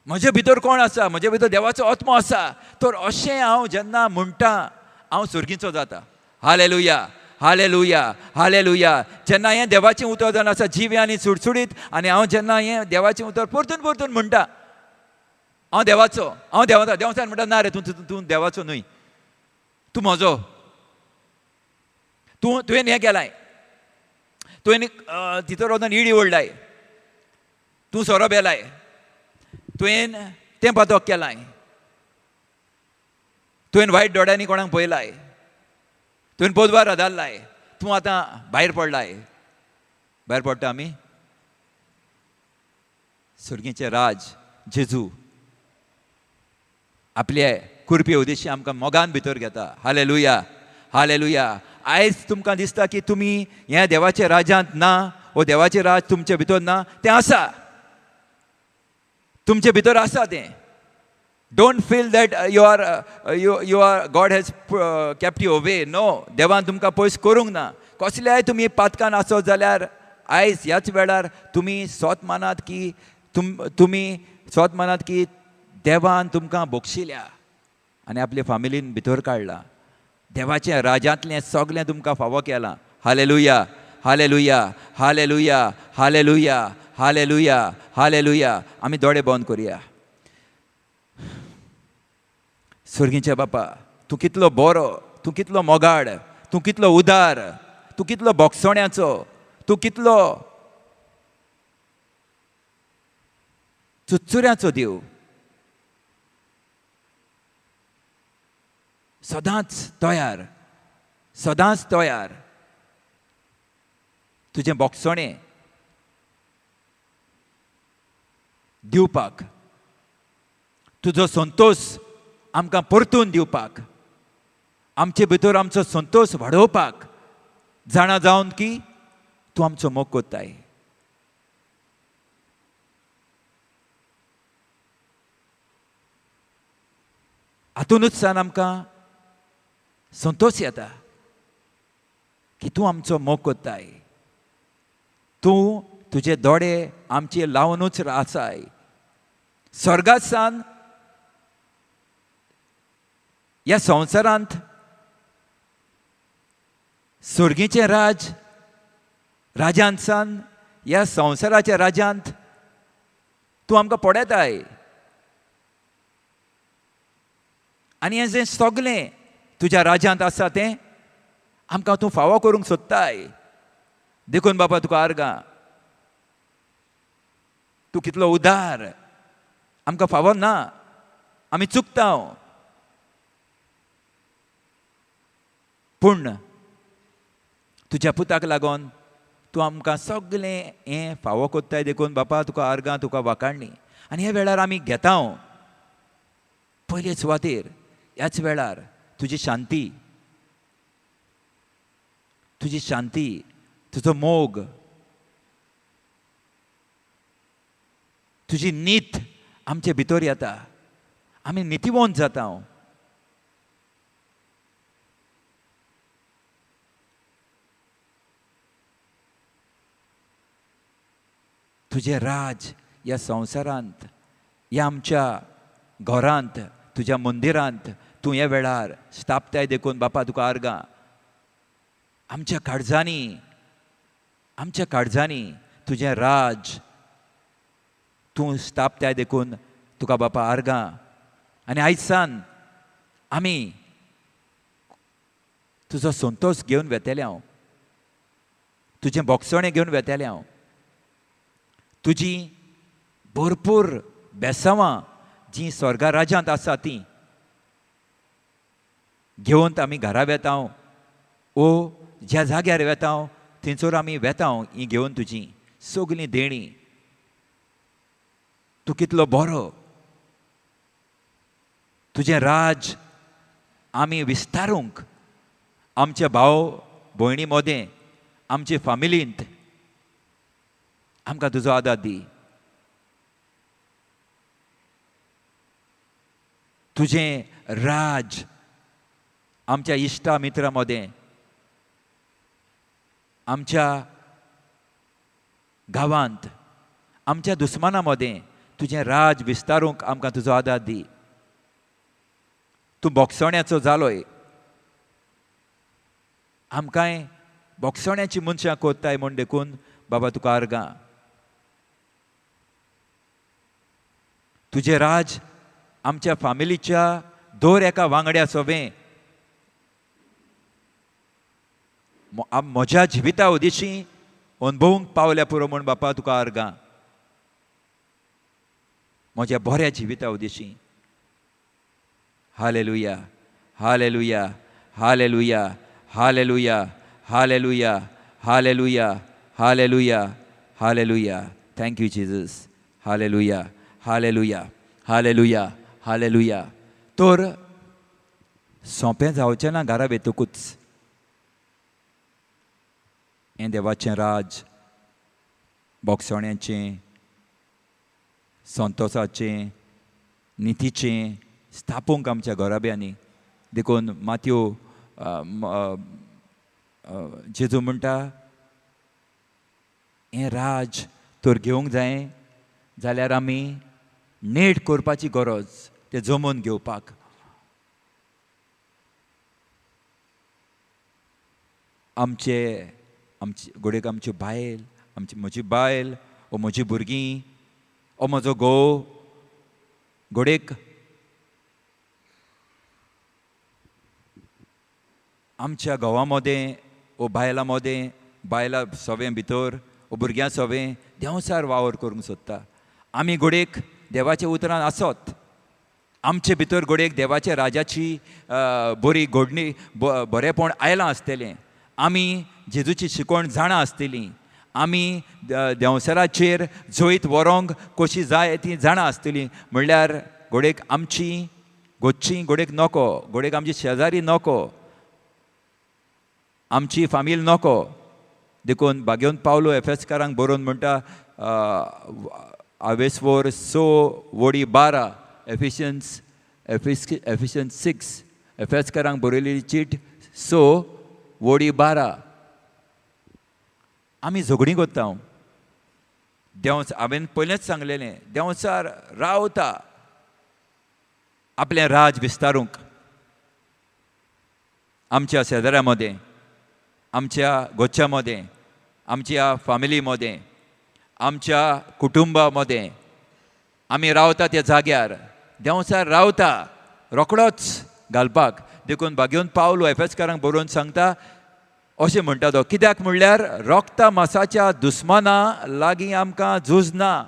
म्हजे भितर कोण आसा? म्हजे भितर देवाचो आत्मो आसा. तर अशें हांव जेन्ना म्हणटा हांव सुर्गीचो जाता. Hallelujah, hallelujah, hallelujah. जेन्ना हें देवाचें उतर जावन आसा जिवे आनी सुडसुडीत, आनी हांव जेन्ना हें देवाचें उतर परतून म्हणटा हांव देवाचो. देवसान म्हणटा ना रे, तूं देवाचो न्हय, तूं म्हजो. तुवें हें केलाय, तुवें तितर वचून इडी ओडलाय, तूं सोरो बेलाय, तुवें तें पातक केलाय, तुवें वायट दोळ्यांनी कोणाक पळयलाय, तुवें पोदवार आदारलाय, तूं आतां भायर पडटा आमी. सुर्गीचें राज जेजू आपले कुरपी उद्देशी आमकां मोगान भितर घेता. Hallelujah, hallelujah. आयज तुमकां दिसता की तुमी ह्या देवाच्या राज्यांत ना, वो देवाचें राज तुमचे भितर ना. तें आसा, तुमचे भितर आसा तें. Don't feel that you are God has kept you away. No, देवान तुमकां पयस करूंक ना. कसल्याय तुमी पातकान आसत जाल्यार आयज ह्याच वेळार तुमी स्वत मानात की देवान तुमकां बक्षिल्या आनी आपले फॅमिलीन भितर काडला. देवाच्या राज्यांतलें सगळें तुमकां फावो केलां. Hallelujah, hallelujah, hallelujah, hallelujah, hallelujah, hallelujah. आमी दोळे बंद करुया. सुर्गीचे बापा, तूं कितलो बरो, तूं कितलो मोगाड, तूं कितलो उदार, तूं कितलो बोगसोण्याचो, तूं कितलो चुचुऱ्याचो देव. सदांच तयार तुजें बोगसोणें दिवपाक, तुजो संतोश आमकां परतून दिवपाक, आमचे भितर आमचो संतोश वाडोवपाक जाणा जावन की तूं आमचो मोग कोत्ताय. हातूनच सान आमकां संतोश येता की तूं आमचो मोग कोत्ताय. तूं तुजे दोळे आमचे लावनूच आसाय. स्वर्गांत सान ह्या संवसारांत सुर्गीचें राज्यांत सान ह्या संवसाराच्या राज्यांत तूं आमकां पडयताय. आनी हें जें सगळें तुज्या राज्यांत आसा तें आमकां तूं फावो करूंक सोदताय. देखून बापा तुका आर्गां. तूं कितलो उदार, आमकां फावो ना, आमी चुकता. पूण तुज्या पुताक लागून तूं आमकां सगळें हें फावो कोत्ताय. देखून बापा तुका आर्गां, तुका वाखाणणी. आनी ह्या वेळार आमी घेता पयले सुवातेर ह्याच वेळार तुजी शांती, तुजो मोग, तुजी नीत आमचे भितर येता. आमी नितीवंत जाता. तुजें राज ह्या संवसारांत, ह्या आमच्या घरांत, तुज्या मंदिरांत तूं हे वेळार स्थापताय. देखून बापा तुका आर्गां. आमच्या काळजांनी तुजें राज तूं स्थापताय. देखून तुका बापा आर्गां. आनी आयज सान आमी तुजो संतोश घेवन वेतेले हांव, तुजें बोगसोणें घेवन वेतेलें हांव. तुजी भरपूर बेसांवां जीं स्वर्गा राज्यांत आसा तीं घेवन आमी घरा वेता वो ज्या जाग्यार वेता थंयसर आमी वेता ही घेवन तुजी सगलीं देणी. तूं कितलो बरो, तुजें राज आमी विस्तारूंक आमच्या भाव भयणी मदें आमचे फामिलींत आमकां तुजो आदार दी. तुजें राज आमच्या इश्टा मित्रां मदें आमच्या गांवांत आमच्या दुस्मानां मदें तुजें राज विस्तारूंक आमकां तुजो आदार दी. तूं बोगसोण्याचो जालोय, आमकांय बोगसोण्याची मनशां कोत्ताय म्हूण देखून बाबा तुका आर्गां. तुजें राज आमच्या फामिलीच्या दर एका वांगड्या सोबें म्हज्या जिविता उदेशी अनुभवूंक पावल्या पुरो म्हूण बापा तुका आर्गां. म्हज्या बऱ्या जिविता उदेशी. हालेलुया, hallelujah, hallelujah, hallelujah, hallelujah, hallelujah, hallelujah, हालेलुया. Thank you Jesus. हालेलुया, हालेलुया, हालेलुया, हालेलुया. तर सोंपें जावचें ना घरा वेतकूच हें देवाचें राज बोगसोण्याचें, संतोसाचें, नितीचें स्थापूंक आमच्या घोराब्यांनी. देखून मातयो जेजू म्हणटा हें राज तर घेवंक जाय जाल्यार आमी नेट करपाची गरज तें जमोवन घेवपाक. आमचे घोडेक आमच्यो बायल, म्हजी बायल ओ म्हजीं भुरगीं ओ म्हजो घोव घोडेक आमच्या घोवा मदें ओ बायलां मदें, बायलां सोबें भितर ओ भुरग्यां सोबें देंवसार वावर करूंक सोदता. आमी घोडेक देवाच्या उतरान आसत. आमचे भितर घोडेक देवाच्या राजाची बरी घोडणी बरेपण आयलां आसतलें. आमी जेजूची शिकवण जाणां आसतलीं. आमी देंवसराचेर जैत व्हरोंक कशी जाय ती जाणां आसतलीं. म्हणल्यार घोडेक आमची घोडची घोडेक नोको, घोडेक आमची शेजारी नोको, आमची फामील नोको. देखून भाग्योन पावलो एफेसकारांक बरोवन म्हणटा आवेसवोर 6:12 एफिशियन्स 6 एफेसकारांक बरयलेली चीट 6:12. आमी झगडीं करता. हांवें पयलेंच सांगलेलें देंवचार रावता आपलें राज विस्तारूंक आमच्या शेजाऱ्या मदें, आमच्या गोच्या मदें, आमच्या फामिली मदें, आमच्या कुटुंबा मदें. आमी रावता त्या जाग्यार देंवचार रावता रोखडोच घालपाक. देखून भाग्योन पावलो एफेसकारांक बरोवन सांगता अशें म्हणटा तो. कित्याक म्हणल्यार रोगता मासाच्या दुस्मानां लागीं आमकां झूज ना.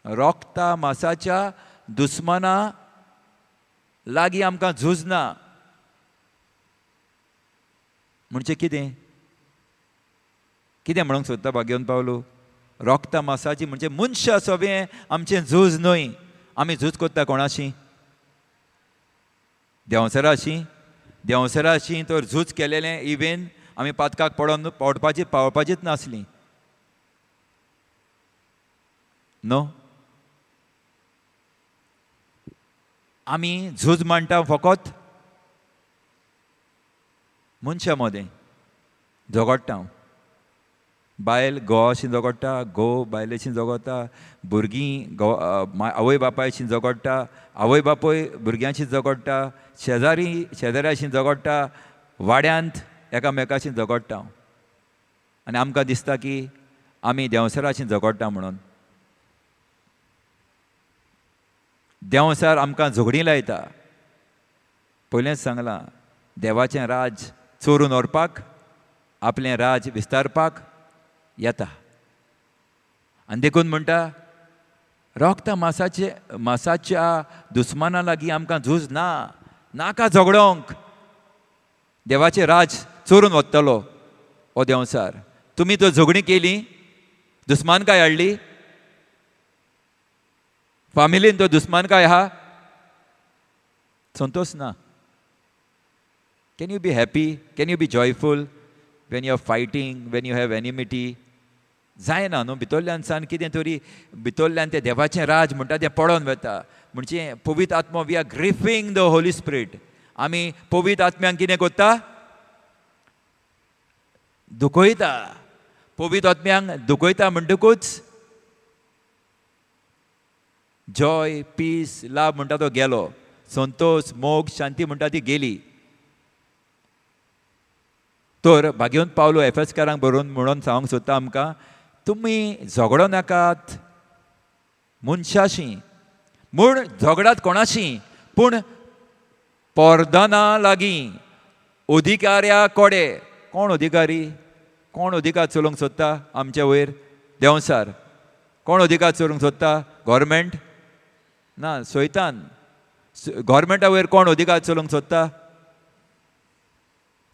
रोगता मासाच्या दुस्मानां लागीं आमकां झूज ना. म्हणजे कितें कितें म्हणूंक सोदता भाग्योन पावलो? रोगता मासाची म्हणजे मनशां सोबें आमचें झूज न्हय. आमी झूज कोत्ता कोणाशी? देंवसराशी. देंवसराशी तर झूज केलेलें इवेन आमी पातकाक पावपाचीच नासलीं न्हू. आमी झूज मांडटा फकत मनशां मदें झगडटा. बायल घोवाशी झगडटा, घोव बायलेशी झगडटा, भुरगीं आवय बापायशी झगडटा, आवय बापूय भुरग्यांशी झगडटा, शेजाऱ्याशी झगडटा, वाड्यांत एकामेकाशी झगडटा. आनी आमकां दिसता की आमी देंवसराशी झगडटा म्हणून. देंवसार आमकां झगडीं लायता. पयलेंच सांगलां देवाचें राज चोरून व्हरपाक, आपलें राज विस्तारपाक येता. आनी देखून म्हणटा रोगता मासाच्या दुस्माना लागीं आमकां झूज ना, नाका झगडोंक. देवाचें राज चोरून वतलो हो देंवसार. तुमी तो झगडी केली, दुस्मानकाय हाडली, फामिलीन तो दुस्मानकाय आहा, संतोष ना. Can you be happy? Can you be joyful when you are fighting, when you have enmity? जायना न्हू. भितरल्यान सान कितें तरी भितरल्यान तें देवाचें राज म्हणटा तें पडोन वता. म्हणजे पवित्र आत्मा, वी आर ग्रिफींग द होली स्पिरीट. आमी पवित्र आत्म्यांक कितें करता? दुखयता. पवित्र आत्म्यांक दुखयता म्हणटकूच जॉय, पीस, लाभ म्हणटा तो गेलो. संतोष, मोग, शांती म्हणटा ती गेली. तर भाग्यवंत पावलो एफेसकारांक बरोवन म्हणून सांगूंक सोदता आमकां, तुमी झगडो नाकात मनशाशी. म्हूण झगडात कोणाशी? पूण पोरदाना लागीं, अधिकाऱ्या कोडे. कोण अधिकारी? कोण अधिकार चलोवंक सोदता आमच्या वयर? देंवसार. कोण अधिकार चलोवंक सोदता? गव्हर्मेंट ना, सैतान. गव्हर्मेंटा वयर कोण अधिकार चलोवंक सोदता?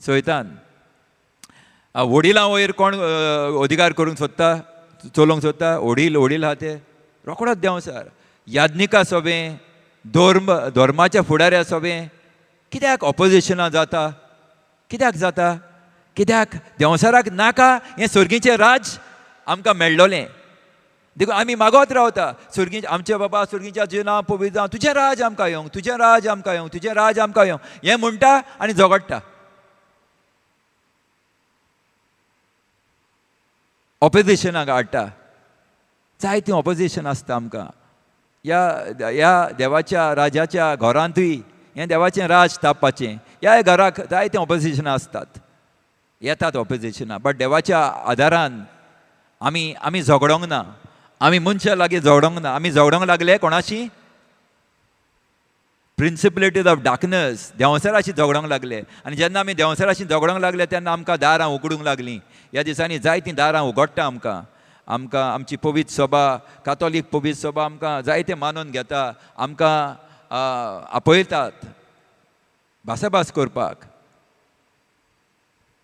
सैतान. वडिलां वयर कोण अधिकार करूंक सोदता, चलोवंक सोदता? वडील आहा ते रोखडोच देंवसार. याज्ञिका सोबें, धर्माच्या फुडाऱ्या सोबें कित्याक ऑपोजिशनां जाता? कित्याक जाता? कित्याक? देंवसाराक नाका हें सर्गीचें राज आमकां मेळ्ळोलें. देखून आमी मागोत रावता, सर्गी आमचे बाबा सर्गीच्या जिवनां पवित्र जावं, तुजें राज आमकां येवंक, तुजें राज आमकां येवंक, तुजें राज आमकां येवंक, हें म्हणटा आनी झगडटा. ऑपोजिशनाक हाडटा. जायतीं ऑपोजिशन आसता आमकां. ह्या देवाच्या राजाच्या घरांतूय हें देवाचें राज स्थापपाचें, ह्या घराक जायतीं ऑपोजिशनां आसतात, येतात ऑपोजिशनां. बट देवाच्या आदारान आमी झगडोंक ना. आमी मनशां लागीं झगडोंक ना. आमी झगडोंक लागले कोणाशी? प्रिंसिपलिटीज ऑफ डार्कनेस, देंवसाराशी झगडोंक लागले. आनी जेन्ना आमी देंवसाराशी झगडोंक लागले तेन्ना आमकां दारां उगडूंक लागलीं. ह्या दिसांनी जायतीं दारां उगडटा आमकां. आमची पवित्र सभा, कातोलीक पवित्र सभा आमकां जायते मानून घेता. आमकां आपयतात भासाभास करपाक,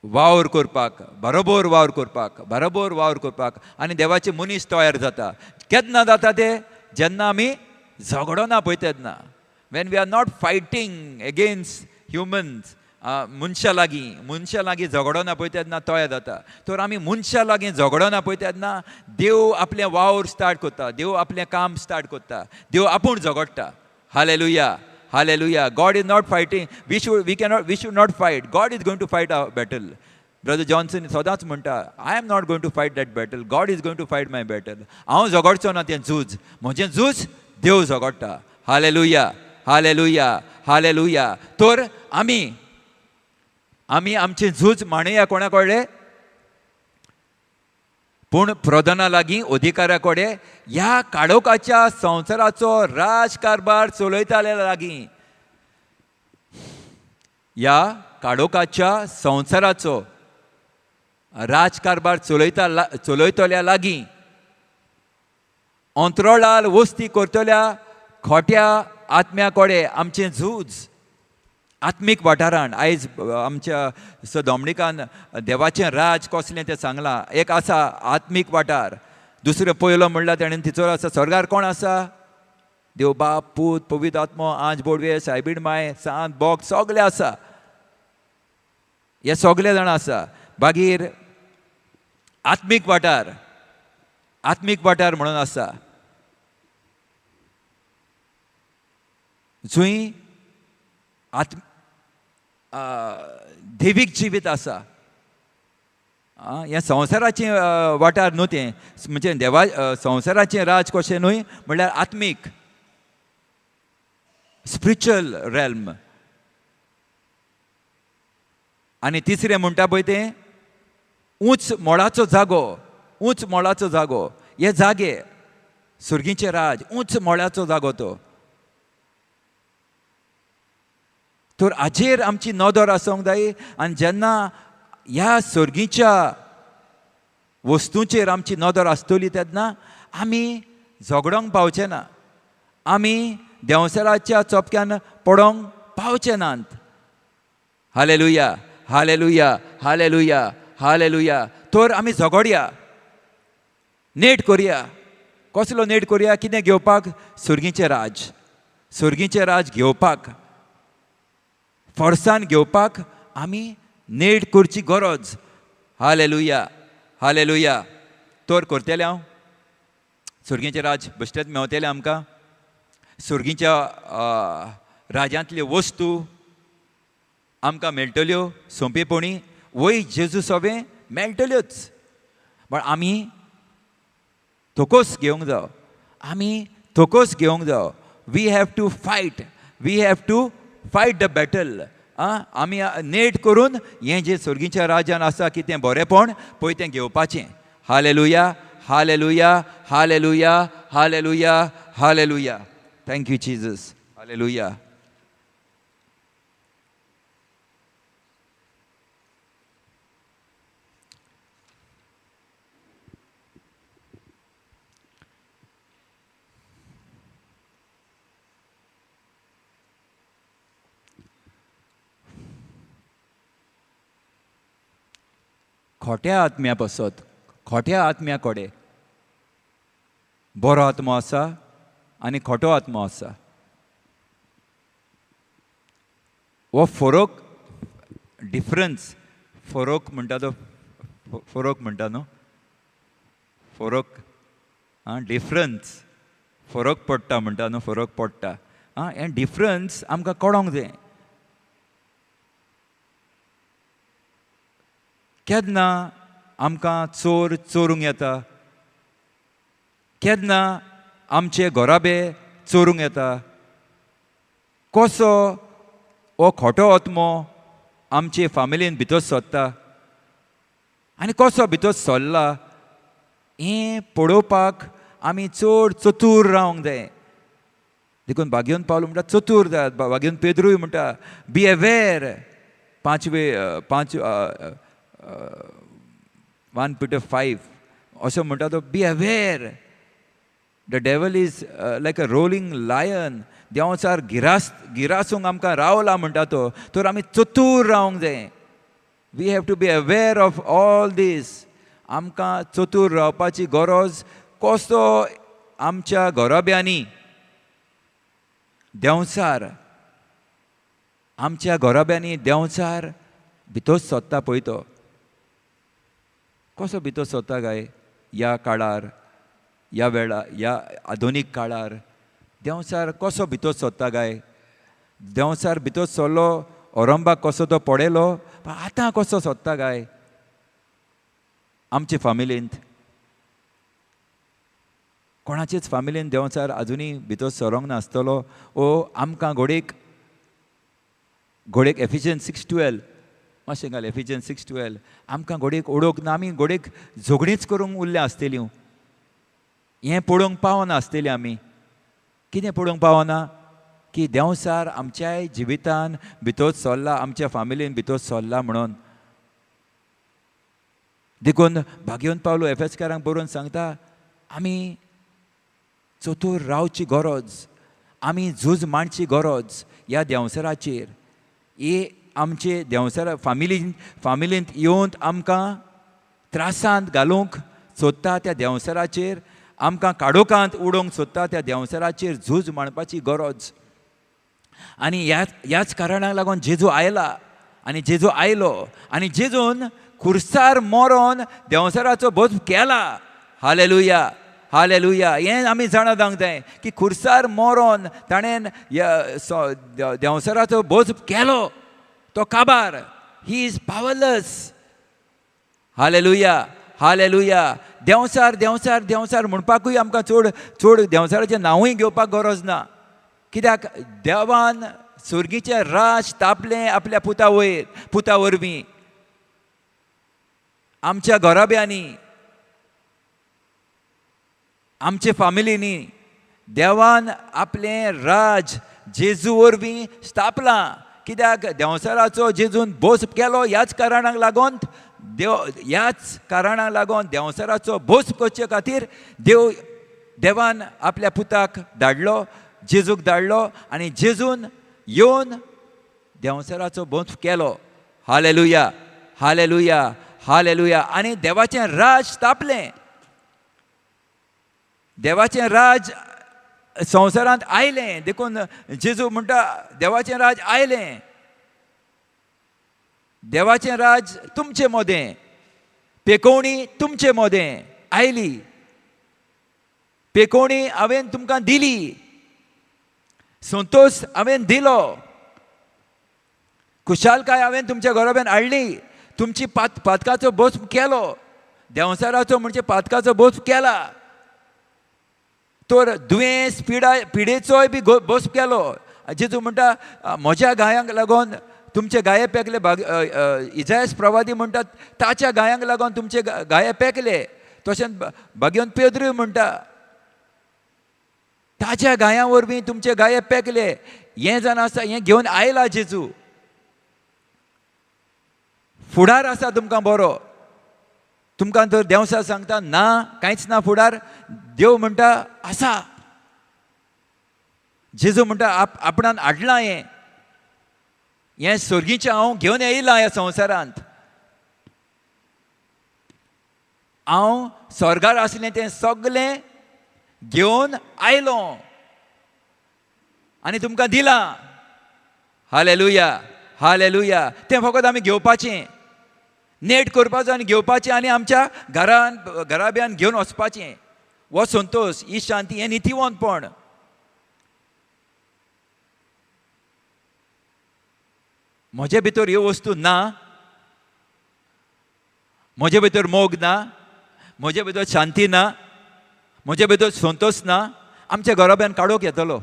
वावर करपाक, बरोबर वावर करपाक. आनी देवाचे मनीस तयार जाता. केन्ना जाता ते? जेन्ना आमी झगडोना पळय तेन्ना. when we are not fighting against humans, मनशां लागीं झगडोना पळय तेन्ना तयार जाता. तर आमी मनशां लागीं झगडोना पळय तेन्ना देव आपलें वावर स्टार्ट करता, देव आपलें काम स्टार्ट करता, देव आपूण झगडटा. हालेलुया, hallelujah. God is not fighting. We should not fight. God is going to fight our battle. Brother Johnson सदांच म्हणटा, I am not going to fight that battle, God is going to fight my battle. हांव झगडचो ना तें झूज, म्हजें झूज देव झगडटा. हालेलुया, हालेलुया, हालेलुया. तर आमी आमचें झूज मांडुया कोणा कडेन? पूण प्रधाना लागीं, अधिकाऱ्या कडेन, ह्या काळोखाच्या संवसाराचो राजकारभार चलयताल्या लागीं. ह्या काळोखाच्या संवसाराचो राजकारभार चलयतल्या लागीं, अंतरोळाल वस्ती करतल्या खोट्या आत्म्या कडेन आमचें झूज. आत्मीक वाठारांत आयज आमच्या दोमणिकान देवाचें राज कसलें तें सांगलां. एक आसा आत्मीक वाठार. दुसरो पयलो म्हणल्यार तेणेन तिचो आसा स्वर्गार कोण आसा? देव बाप, पूत, पवित्र आत्मो, आंज बोडवे, सायबीण माय, सांत, बोग सगळे आसा. हे सगळे जाण आसा. मागीर आत्मीक वाठार म्हणून आसा, जंय देवीक जिवीत आसा. हे संवसाराचें वाठार न्हू तें, म्हणजे देवा संवसाराचें राज कशें न्हय, म्हणल्यार आत्मीक, स्पिरिच्युअल रेल्म. आनी तिसरें म्हणटा पळय तें उंच मोलाचो जागो. हे जागे सुर्गीचें राज, उंच मोलाचो जागो तो. तर हाजेर आमची नदर आसूंक जाय. आनी जेन्ना ह्या सर्गीच्या वस्तूंचेर आमची नदर आसतली तेन्ना आमी झगडोंक पावचे ना, आमी देंवसराच्या चोपक्यान पडोंक पावचे नात. हालेलुया, हालेलुया, हालेलुया, हालेलुया. तर आमी झगडया, नेट करया. कसलो नेट करया? कितें घेवपाक? सुर्गीचें राज. सुर्गीचें राज घेवपाक, फोर्सान घेवपाक आमी नेट करची गरज. हालेलुया, हालेलुया. तर करतले हांव. सुर्गीचें राज बेश्टेच मेवतलें आमकां. सुर्गीच्या राज्यांतल्यो वस्तू आमकां मेळटल्यो सोंपेपणी. वय जेजू सवें मेळटल्योच. पण आमी तोकोस घेवंक जाय. आमी तोकोस घेवंक जाय. We have to fight. We have to fight the battle. आमी नेट करून हें जें सुर्गीच्या राज्यान आसा कितें बरेंपण पळय तें घेवपाचें. हालेलुया, हालेलुया, हालेलुया, हालेलुया, हालेलुया. Thank you Jesus. हालेलुया. खोट्या आत्म्या पासत, खोट्या आत्म्या कोडे बरो आत्मो आसा आनी खोटो आत्मो आसा. हो फरक, डिफरन्स, फरक म्हणटा तो फरक म्हणटा न्हू, फरक, डिफरन्स, फरक पडटा म्हणटा न्हू, फरक पडटा. हें डिफरन्स आमकां कळोंक जाय. केन्ना आमकां चोर चोरूंक येता, केन्ना आमचे घोराबे चोरूंक येता. कसो हो खोटो आत्मो आमचे फामिलीन भितर सोदता आनी कसो भितर सरला हें पळोवपाक आमी चड चतूर रावंक जाय. देखून भाग्योन पावलो म्हणटा चतूर जाय. भाग्योन पेद्रूय म्हणटा बी अवेर. 1 Peter 5 असो म्हणटा तो be aware. The devil is like a roaring lion. देंवचार गिरासूंक आमकां रावला म्हणटा तो. तर आमी चतूर रावंक जाय. We have to be aware of all these. आमकां चतूर रावपाची गरज. कसो आमच्या घोराब्यांनी देंवचार, आमच्या घोराब्यांनी देंवचार भितर सोदता पळय तो कसो भितर सोदता काय. ह्या काळार, ह्या वेळार, ह्या आधुनीक काळार देंवचार कसो भितर सोदता काय. देंवचार भितर सरलो, औरंबाक कसो तो पडयलो, पूण आतां कसो सोदता काय आमचे फामिलींत. कोणाचेच फामिलीन देंवचार आजुनी भितर सरोंक नासतलो. ओ आमकां घोडेक एफिशियन्स 6:12 मातशें घाल. एफिशियन्स 6:12 आमकां घोडेक ओडोक ना. आमी घोडेक झगडीच करूंक उरल्या आसतलीं. हें पळोवंक पावना आसतलीं आमी. कितें पळोवंक पावना की देंवचार आमच्याय जिवितान भितर सरला, आमच्या फामिलीन भितर सरला म्हणून. देखून भाग्योन पावलो एफेसकारांक बरोवन सांगता आमी चतूर रावची गरज. आमी झूज मांडची गरज ह्या देंवसराचेर. हे आमचे देंवसर फामिलींत येवन आमकां त्रासांत घालूंक सोदता त्या देंवसराचेर, आमकां काडोकांत उडोवंक सोदता त्या देंवसराचेर झूज मांडपाची गरज. आनी ह्याच कारणाक लागून जेजू आयला आनी जेजू आयलो आनी जेजून खुर्सार मरोन देंवसराचो बोध केला. Hallelujah, hallelujah. हें आमी जाणा जाय की खुर्सार मरोन ताणें देंवसराचो बोध केलो. तो काबार. He is powerless. Hallelujah, hallelujah. देंवसार देंवसार देंवसार म्हणपाकूय आमकां चड देंवसाराचें नांवूय घेवपाक गरज ना. कित्याक देवान सुर्गीचें राज तापलें आपल्या पुता वरवीं. आमच्या घोराब्यांनी, आमचे फामिलींनी देवान आपलें राज जेजू वरवीं स्थापलां. कित्याक देंवसराचो जेजून बोस केलो ह्याच कारणाक लागून देंवसराचो बोस करचे खातीर देव देवान आपल्या पुताक धाडलो, जेजूक धाडलो आनी जेजून येवन देंवसराचो बोध केलो. Hallelujah, hallelujah, hallelujah. आनी देवाचें राज स्थापलें. देवाचें राज संवसारांत आयलें. देखून जेजू म्हणटा देवाचें राज आयलें. देवाचें राज तुमचें मोदें, पेकोवणी तुमचें मोदें आयली. पेकोवणी हांवें तुमकां दिली, संतोश हांवें दिलो, खुशालकाय हांवें तुमच्या घराब्यान हाडली. तुमची पातकाचो बोस केलो, देंवसाराचो म्हणजे पातकाचो बोस केला. तर दुयेंस पिडेचोय बी बोस केलो. जेजू म्हणटा म्हज्या गायांक लागून तुमचे गाये पेकले. इजायास प्रवादी म्हणटात ताच्या गायांक लागून तुमचे गाये पेकले. तशेंच भगवंत पेद्रूय म्हणटा ताच्या गायां वरवीं तुमचे गाये पेकले. हें जावन आसा, हें घेवन आयला जेजू. फुडार आसा तुमकां बरो. तुमकां तर देंवसा सांगता ना, कांयच ना फुडार. देव म्हणटा आसा. जेजू म्हणटा आपणान हाडलां हें स्वर्गीचें हांव घेवन येयलां ह्या संवसारांत. हांव स्वर्गार आसलें तें सगलें घेवन आयलो आनी तुमकां दिलां. Hallelujah, hallelujah. तें फकत आमी घेवपाचें, नेट करपाचो आनी घेवपाचें आनी आमच्या घराब्यान घेवन वचपाचें. हो संतोश, ही शांती, हें नितीवंतपण. म्हजे भितर ह्यो वस्तू ना, म्हजे भितर मोग ना, म्हजे भितर शांती ना, म्हजे भितर संतोश ना, आमच्या घराब्यान काडूंक येतलो.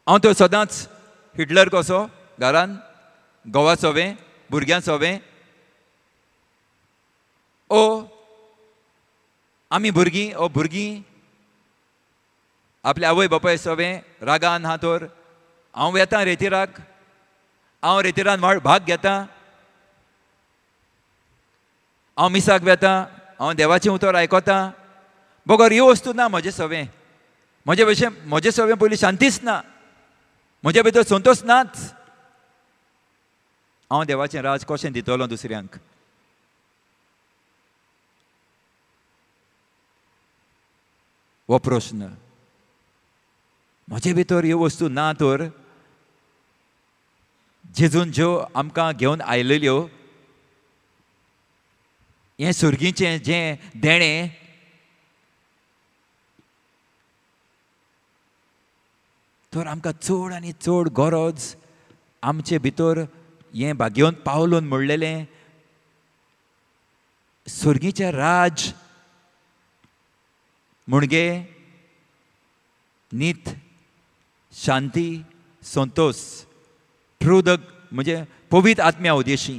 हांव तर सदांच हिटलर कसो घरान घोवा सोवें, भुरग्यां सोवें. आमी भुरगीं आपल्या आवय बापाय सोवें रागान आहा. तर हांव येतां रेतीराक, हांव रेतीरान भाग घेतां, हांव मिसाक वेतां, हांव देवाचें उतर आयकोतां. बगर ह्यो वस्तू ना म्हजे सवें. म्हजे सवें पयलीं शांतीच ना, म्हजे भितर संतोश नाच. हांव देवाचें राज कशें दितलो दुसऱ्यांक? हो प्रश्न. म्हजे भितर ह्यो वस्तू ना तर जेजून ज्यो आमकां घेवन आयलेल्यो, हें सुर्गीचें जें देणें, तर आमकां चड आनी चड गरज आमचे भितर हें भाग्यवंत पावलून म्हणलेलें सुर्गीचें राज म्हणजे नीत, शांती, संतोष, थ्रू द म्हणजे पवित्र आत्म्या उदेशी.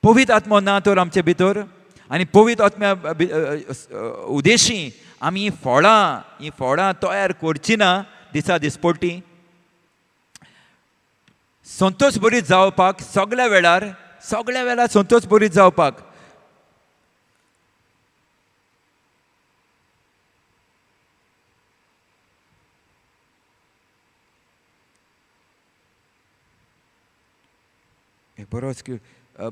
पवित्र आत्मो ना तर आमचे भितर, आनी पवित्र आत्म्या उदेशी आमी हीं फळां तयार करचीं ना दिसा दिसपट्टी. संतोश बरीत जावपाक सगळ्या वेळार संतोश बरीत जावपाक बरोच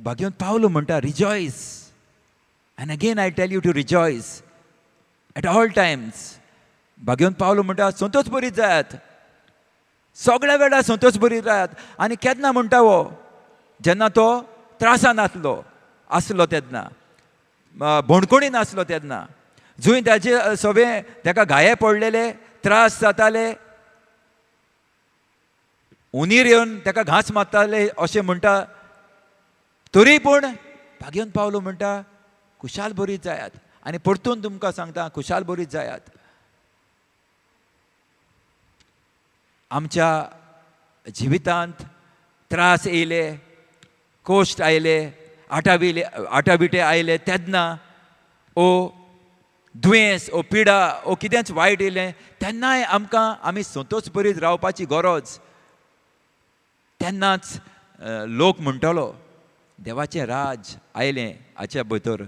भाग्यवंत पावलो म्हणटा rejoice. And again I tell you to rejoice at all times. भाग्यवंत पावलो म्हणटा संतोष बरीत जायात, सगळ्या वेळार संतोष बरीत रायात. आनी केन्ना म्हणटा हो? जेन्ना तो त्रासान आसलो तेन्ना, भोणकोणीन आसलो तेन्ना, जंय ताचे सगळे ताका घाये पडलेले, त्रास जाताले, उंदीर येवन ताका घास मारताले अशें म्हणटा. तरी पूण भाग्यवंत पावलो म्हणटा खुशाल बरीत जायात. आनी परतून तुमकां सांगता खुशाल बरीत जायात. आमच्या जिवितांत त्रास येयले, कोश्ट आयले, आटाबिटे आयले तेन्ना, दुयेंस, पिडा, कितेंच वायट येयलें तेन्नाय आमी संतोश बरीत रावपाची गरज. तेन्नाच लोक म्हणटलो देवाचें राज आयलें हाच्या भितर.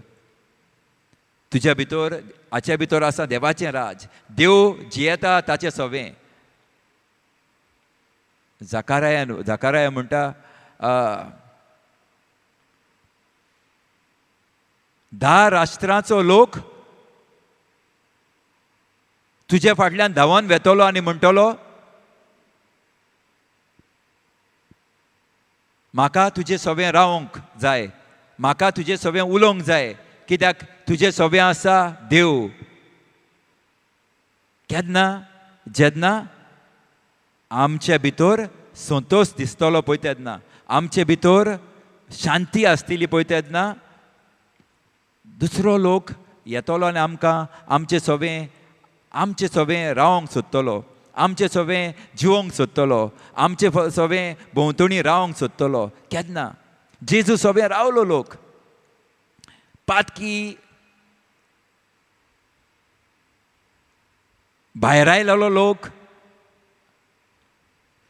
तुज्या भितर हाचे भितर आसा देवाचें राज. देव जियेता ताचें सवें. जाकाराया म्हणटा 10 राष्ट्रांचो लोक तुजे फाटल्यान धांवन वेतलो आनी म्हणटलो म्हाका तुजें सवें रावंक जाय, म्हाका तुजें सवें उलोवंक जाय, कित्याक तुजें सवें आसा देव. केन्ना जेन्ना आमचे भितर संतोश दिसतलो पळय तेन्ना, आमचे भितर शांती आसतली पळय तेन्ना दुसरो लोक येतलो आनी आमकां आमचें सवें रावंक सोदतलो, आमचें सवें जिवंक सोदतलो, आमचें सवें भोंवतणी रावंक सोदतलो. केन्ना जेजू सवें रावलो लोक. पातकी भायर आयलो लोक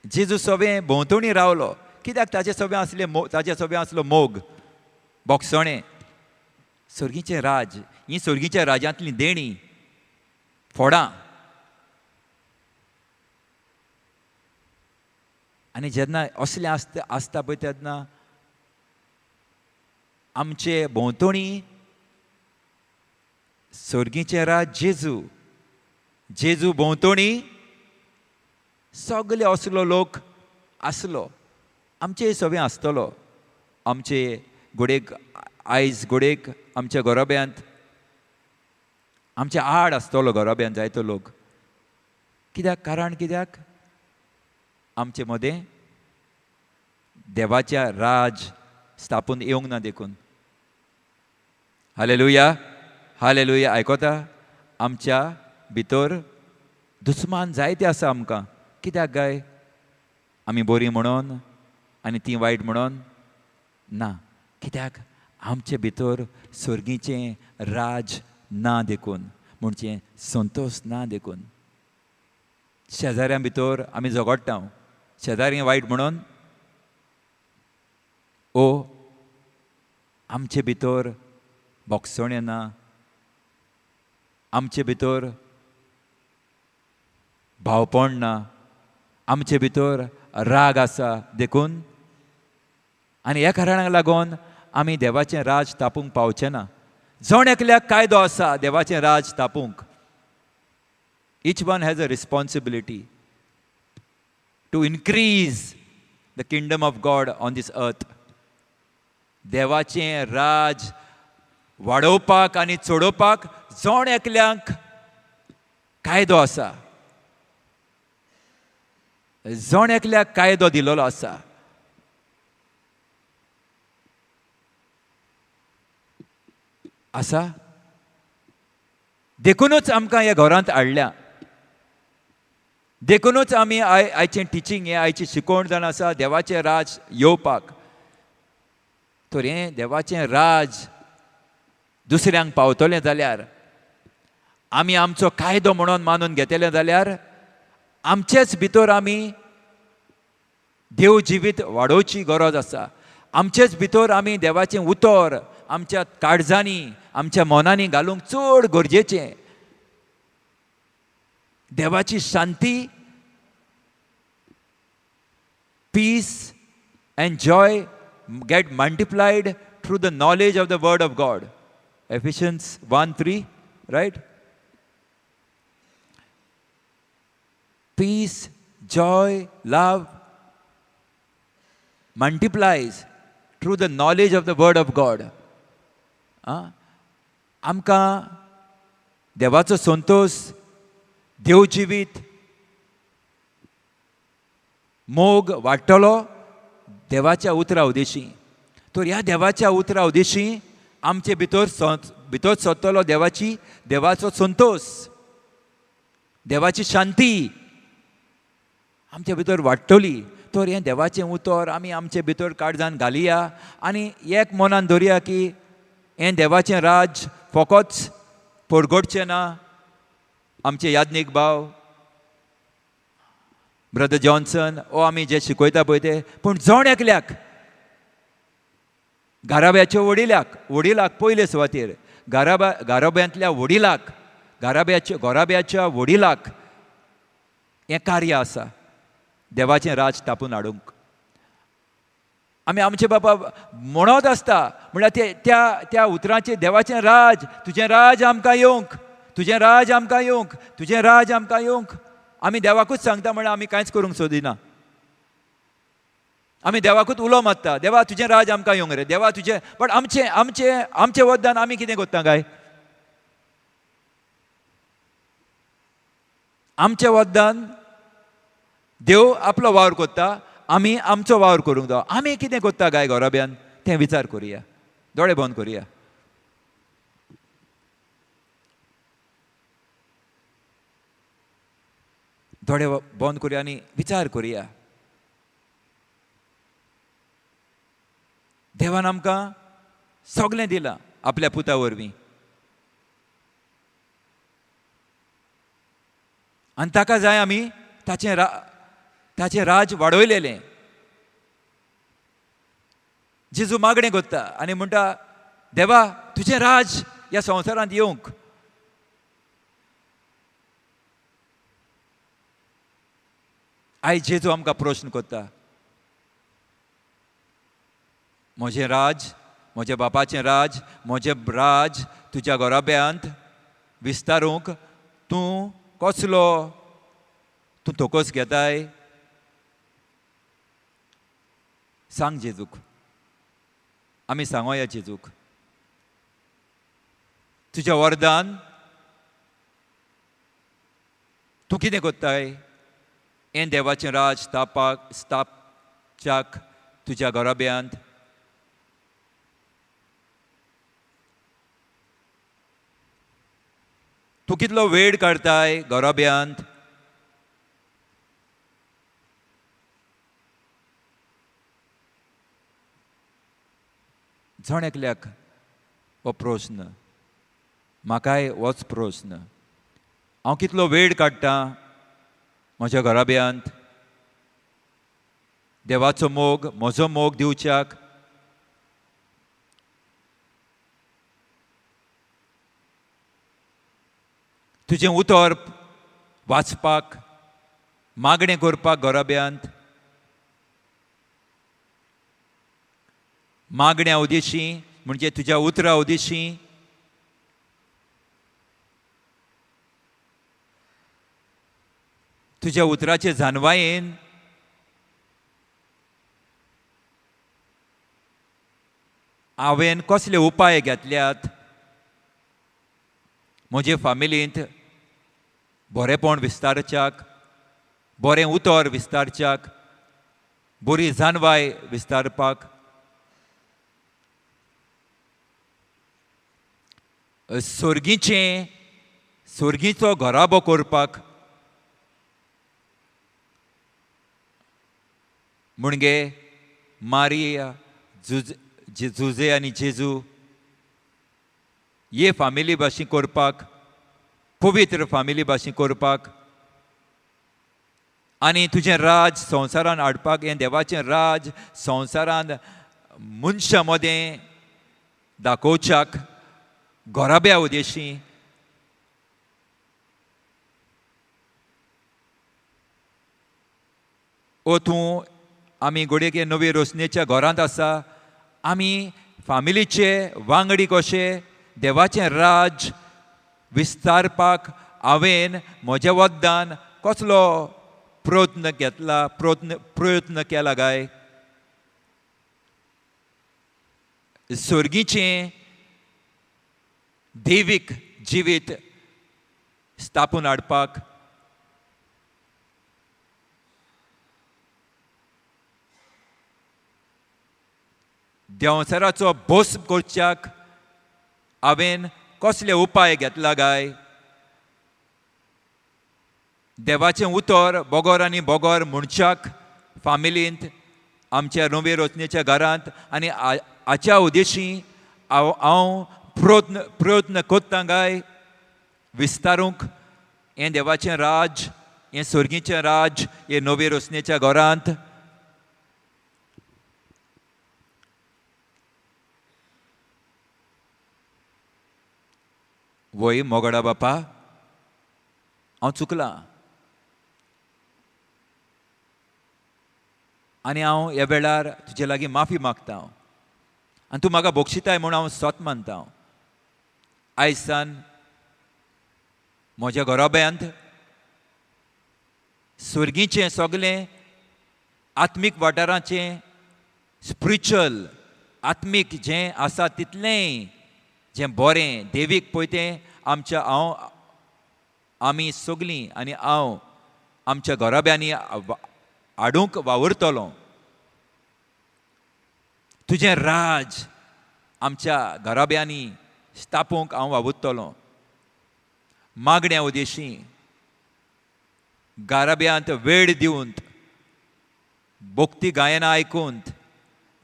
जेजू सवें भोंवतणी रावलो. कित्याक ताचें सवें आसलो मोग, बोगसणें. सर्गीचें राज, ही सर्गीच्या राजांतली देणी, फोडां. आनी जेन्ना असलें आसता पळय तेन्ना आमचे भोंवतणी सर्गीचें राज जेजू भोंवतणी सगळे असलो लोक आसलो. आमचें सवें आसतलो. आमचे घोडेक आयज घोडेक आमच्या घोराब्यांत आमचे आड आसतलो घोराब्यांत जायतो लोक. कित्याक आमचे मदें देवाच्या राज स्थापून येवंक ना देखून. Hallelujah, hallelujah. आयकोता, आमच्या भितर दुस्मान जायते आसा आमकां. कित्याक गाय आमी बरीं म्हणून आनी ती वायट म्हणून ना. कित्याक आमचे भितर सर्गीचें राज ना देखून, म्हणचे संतोश ना देखून. शेजाऱ्यां भितर आमी झगडटा, शेजारी वायट म्हणून आमचे भितर बोगसणें ना, आमचे भितर भावपण ना, आमचे भितर राग आसा देखून. आनी ह्या कारणाक लागून आमी देवाचें राज तापूंक पावचे ना. जण एकल्याक कायदो आसा देवाचें राज तापूंक. Each one has a responsibility to increase the kingdom of God on this earth. देवाचें राज वाडोवपाक आनी चडोवपाक जण एकल्यांक कायदो आसा. जण एकल्याक कायदो दिलोलो आसा. देखूनच आमकां ह्या घरांत हाडल्या. देखूनच आमी आयचें टिचींग, हें आयची शिकोवण जावन आसा देवाचें राज येवपाक. तर हें देवाचें राज दुसऱ्यांक पावतलें जाल्यार, आमी आमचो कायदो म्हणून मानून घेतलें जाल्यार आमचेच भितर आमी देव जिवीत वाडोवची गरज आसा. आमचेच भितर आमी देवाचें उतर आमच्या काळजांनी, आमच्या मनांनी घालूंक चड गरजेचें. देवाची शांती, peace and joy get multiplied through the knowledge of the word of God. Ephesians 1:3, right? Peace, joy, love multiplies through the knowledge of the word of God. आमकां देवाचो संतोष, देव जिवीत, मोग वाडटलो देवाच्या उतरा उदेशी. तर ह्या देवाच्या उतरा उदेशी आमचे भितर सोदतलो देवाचो संतोष, देवाची शांती आमचे भितर वाडटली. तर हें देवाचें उतर आमी आमचे भितर काळजान घालुया आनी एक मनान धरुया की हें देवाचें राज फकत परगडचें ना. आमचे याज्ञीक भाव ब्रदर जॉन्सन आमी जे शिकयता पळय ते, पूण जण एकल्याक घराब्याच्या वडिलाक पयले सुवातेर गाराब्यांतल्या वडिलाक गोराब्याच्या वडिलाक हें कार्य आसा देवाचें राज तापून हाडूंक. आमी आमचे बाबा म्हणत आसता म्हळ्यार त्या उतरांचेर देवाचें राज, तुजें राज आमकां येवंक, तुजें राज आमकां येवंक, तुजें राज आमकां येवंक. आमी देवाकूच सांगता म्हळ्यार आमी कांयच करूंक सोदिना. आमी देवाकूच उलो मारता, देवा तुजें राज आमकां येवंक रे, देवा तुजें. बट आमचे वद्दान आमी कितें करता काय? आमच्या वद्दान देव आपलो वावर करता, आमी आमचो वावर करूंक जाय. आमी कितें करता काय गोराब्यान तें विचार करुया. दोळे बंद करुया. दोळे बंद करुया आनी विचार करुया. देवान आमकां सगळें दिलां आपल्या पुता वरवीं, आनी ताका जाय आमी ताचें राज वाडयलेलें. जेजू मागणें करता आनी म्हणटा, देवा तुजें राज ह्या संवसारांत येवंक. आयज जेजू आमकां प्रश्न करता, म्हजें राज, म्हज्या बापाचें राज, म्हजें राज तुज्या गोराब्यांत विस्तारूंक तूं कसलो तूं तोकोस घेताय? सांग जेजूक. आमी सांगोया जेजूक, तुज्या वरदान तूं कितें करताय? हें देवाचें राज स्थापच्याक तुज्या गोराब्यांत. तूं कितलो वेळ काडताय गोराब्यांत? जण एकल्याक हो प्रश्न, म्हाकाय होच प्रश्न. हांव कितलो वेळ काडटां म्हज्या गोराब्यांत देवाचो मोग, म्हजो मोग दिवच्याक. तुजें उतर वाचपाक, मागणें करपाक गोराब्यांत. मागण्या उदेशीं म्हणजे तुज्या उतरां उदेशीं. तुज्या उतराचे जानवायेन हांवें कसले उपाय घेतल्यात म्हजे फामिलींत बरेंपण विस्तारच्याक, बरें उतर विस्तारच्याक, बरी जानवाय विस्तारपाक. सर्गीचो घराबो करपाक. म्हणजे मारिया, जुजे आनी जेजू हे फामिली भाशेन करपाक, पवित्र फामिली भाशेन करपाक. आनी तुजें राज संवसारान हाडपाक, हें देवाचें राज संवसारान मनशां मदें दाखोवच्याक गोराब्या उदेशीं. ओ तूं आमी घोडयेक नवी रोशनेच्या घरांत आसा, आमी फामिलीचे वांगडी कशे देवाचें राज विस्तारपाक हांवें म्हज्या वद्दान कसलो प्रयत्न केला काय? सर्गीचें दैवीक जिवीत स्थापून हाडपाक. देंवचाराचो भस्म करच्याक हांवें कसले उपाय घेतला काय? देवाचें उतर बोगोर आनी बोगोर म्हणच्याक फामिलींत आमच्या नवे रचनेच्या घरांत आनी हाच्या उदेशीं हांव प्रयत्न करता काय विस्तारूंक हें देवाचें राज, हें सर्गीचें राज हे नवे रचनेच्या घरांत. वय मोगडा बापा, हांव चुकलां आनी हांव ह्या वेळार तुजे लागीं माफी मागता आनी तूं म्हाका बक्षिताय म्हूण हांव स्वत मानता. आयज सान म्हज्या घोराब्यांत स्वर्गीचें सगलें आत्मीक वाठाराचें स्पिरिच्युअल आत्मीक जें आसा तितलेंय जें बरें देवीक पळय तें आमी सगलीं आनी हांव आमच्या घोराब्यांनी हाडूंक वावुरतलो. तुजें राज आमच्या घोराब्यांनी स्थापूंक हांव वावुरतलों. मागण्या उदेशी घराब्यांत वेळ दिवंत, भक्ती गायनां आयकूंत,